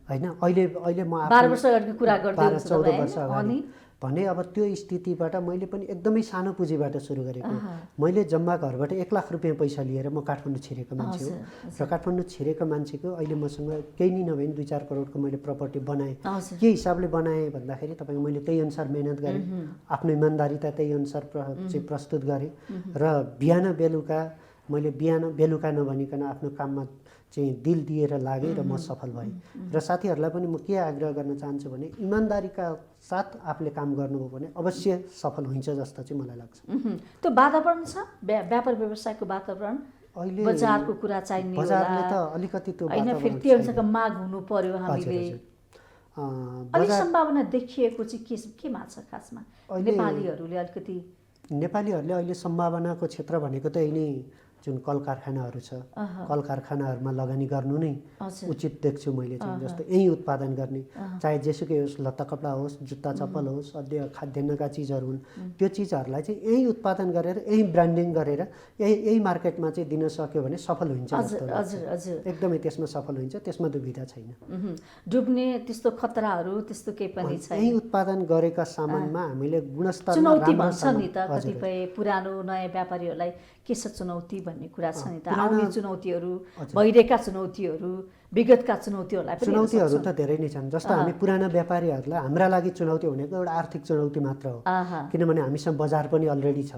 होइन। अहिले म 12 वर्ष अगाडिको कुरा गर्दै 14 वर्ष अगाडि भने अब त्यो स्थितिबाट मैले पनि एकदमै सानो पुँजीबाट सुरु गरेको। मैले जम्मा घरबाट 1 लाख रुपियाँ पैसा लिएर म काठमाडौँ छिरेको मान्छे हो र काठमाडौँ छिरेको मान्छेको अहिले मसँग केही नै नभए 2-4 करोडको मैले प्रपर्टी बनाएँ। के हिसाबले बनाएँ भन्दाखेरि तपाईँको मैले त्यही अनुसार मेहनत गरेँ, आफ्नो इमान्दारिता त्यही अनुसार चाहिँ प्रस्तुत गरेँ र बिहान बेलुका नभनिकन आफ्नो काममा चाहिँ दिल दिएर लागेँ र म सफल भएँ। र साथीहरूलाई पनि म के आग्रह गर्न चाहन्छु भने इमान्दारीका साथ आफूले काम गर्नुभयो भने अवश्य सफल हुन्छ जस्तो चाहिँ मलाई लाग्छ। त्यो वातावरण छ व्यापार व्यवसायको वातावरण, अहिले बजारको कुरा चाहिने होला, बजारले त अलिकति त्यो हैन, फेरि त्यो अनुसारको माग हुनु पर्यो। हामीले अलिक सम्भावना देखिएको चाहिँ केमा छ खासमा? नेपालीहरूले अहिले सम्भावनाको क्षेत्र भनेको त यही नै जुन कल कारखानाहरू छ कल कारखानाहरूमा लगानी गर्नु नै उचित देख्छु मैले चाहिँ। जस्तो यही उत्पादन गर्ने, चाहे जेसुकै होस्, लत्ता कपडा होस्, जुत्ता चप्पल होस्, खाद्यान्नका चिजहरू हुन्, त्यो चिजहरूलाई चाहिँ यही उत्पादन गरेर यही ब्रान्डिङ गरेर यही मार्केटमा चाहिँ दिन सक्यो भने सफल हुन्छ जस्तो लाग्छ। एकदमै त्यसमा सफल हुन्छ, त्यसमा दुविधा छैन। डुब्ने त्यस्तो खतराहरू त्यस्तो केही पनि छैन। यही उत्पादन गरेका सामानमा हामीले गुणस्तरमा चुनौती भन्छ नि त कतिपय पुरानो नयाँ व्यापारीहरूलाई के छ चुनौती भन्ने कुरा छ नि त। आउने चुनौतीहरू, भइरहेका चुनौतीहरू, विगतका चुनौतीहरूलाई पनि चुनौतीहरू त धेरै नै छन्। जस्तो हामी पुराना व्यापारीहरूलाई हाम्रा लागि चुनौती भनेको एउटा आर्थिक चुनौती मात्र हो, किनभने हामीसँग बजार पनि अलरेडी छ।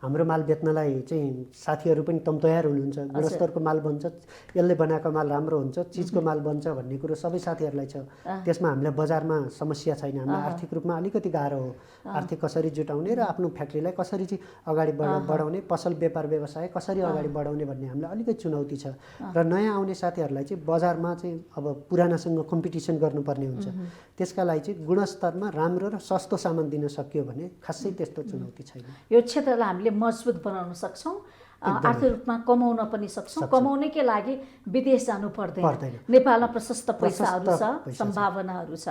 हाम्रो माल बेच्नलाई चाहिँ साथीहरू पनि तम तयार हुनुहुन्छ, गुणस्तरको माल बन्छ, यसले बनाएको माल राम्रो हुन्छ, चिजको माल बन्छ भन्ने कुरो सबै साथीहरूलाई छ। त्यसमा हामीलाई बजारमा समस्या छैन। हामीलाई आर्थिक रूपमा अलिकति गाह्रो हो, आर्थिक कसरी जुटाउने र आफ्नो फ्याक्ट्रीलाई कसरी चाहिँ अगाडि बढाउने, पसल व्यापार व्यवसाय कसरी अगाडि बढाउने भन्ने हामीलाई अलिकति चुनौती छ। र नयाँ आउने साथीहरूलाई चाहिँ बजारमा चाहिँ अब पुरानासँग कम्पिटिसन गर्नुपर्ने हुन्छ। त्यसका लागि चाहिँ गुणस्तरमा राम्रो र सस्तो सामान दिन सकियो भने खासै त्यस्तो चुनौती छैन। यो क्षेत्रलाई हामीले मजबुत बनाउन सक्छौँ, आर्थिक रूपमा कमाउन पनि सक्छौँ। कमाउनकै लागि विदेश जानु पर्दैन। नेपालमा प्रशस्त पैसाहरू छ, सम्भावनाहरू छ।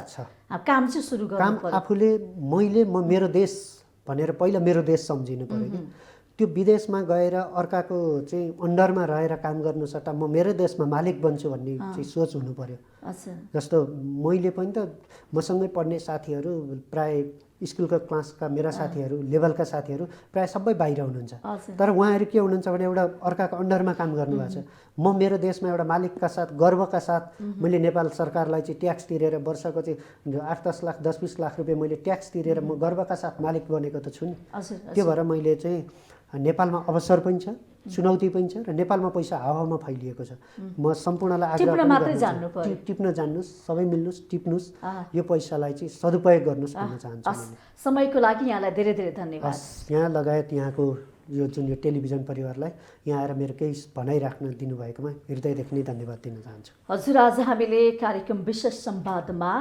काम चाहिँ सुरु गर्नु पर्यो। आफूले म मेरो देश भनेर पहिला मेरो देश सम्झिनु पर्यो कि त्यो विदेशमा गएर अर्काको चाहिँ अन्डरमा रहेर काम गर्नु सट्टा म मेरो देशमा मालिक बन्छु भन्ने चाहिँ सोच हुनु पर्यो। जस्तो मैले पनि त मसँगै पढ्ने साथीहरू प्राय स्कुलका क्लासका मेरा साथीहरू लेभलका साथीहरू प्राय सबै बाहिर हुनुहुन्छ। तर उहाँहरू के हुनुहुन्छ भने एउटा अर्काको अन्डरमा काम गर्नुभएको छ। म मेरो देशमा एउटा मालिकका साथ गर्वका साथ मैले नेपाल सरकारलाई चाहिँ ट्याक्स तिरेर वर्षको चाहिँ 8-10 लाख 10-20 लाख रुपियाँ मैले ट्याक्स तिरेर म गर्वका साथ मालिक बनेको त छु नि। त्यो भएर मैले चाहिँ नेपालमा अवसर पनि छ, चुनौती पनि छ र नेपालमा पैसा हावामा फैलिएको छ। म सम्पूर्णलाई आग्रह टिप्न जान्नुहोस्, सबै मिल्नुहोस्, टिप्नुहोस्, यो पैसालाई चाहिँ सदुपयोग गर्नुहोस् भन्न चाहन्छु। समयको लागि यहाँलाई धेरै धेरै धन्यवाद। यहाँ लगायत यहाँको यो जुन यो टेलिभिजन परिवारलाई यहाँ आएर मेरो केही भनाइराख्न दिनुभएकोमा हृदयदेखि नै धन्यवाद दिन चाहन्छु। हजुर, आज हामीले कार्यक्रम विशेष संवादमा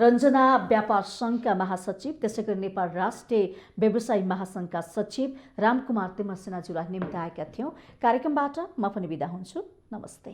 रञ्जना व्यापार सङ्घका महासचिव, त्यसै गरी नेपाल राष्ट्रिय व्यवसायी महासङ्घका सचिव रामकुमार तिमरसेनाज्यूलाई निम्ति आएका थियौँ। कार्यक्रमबाट म पनि बिदा हुन्छु। नमस्ते।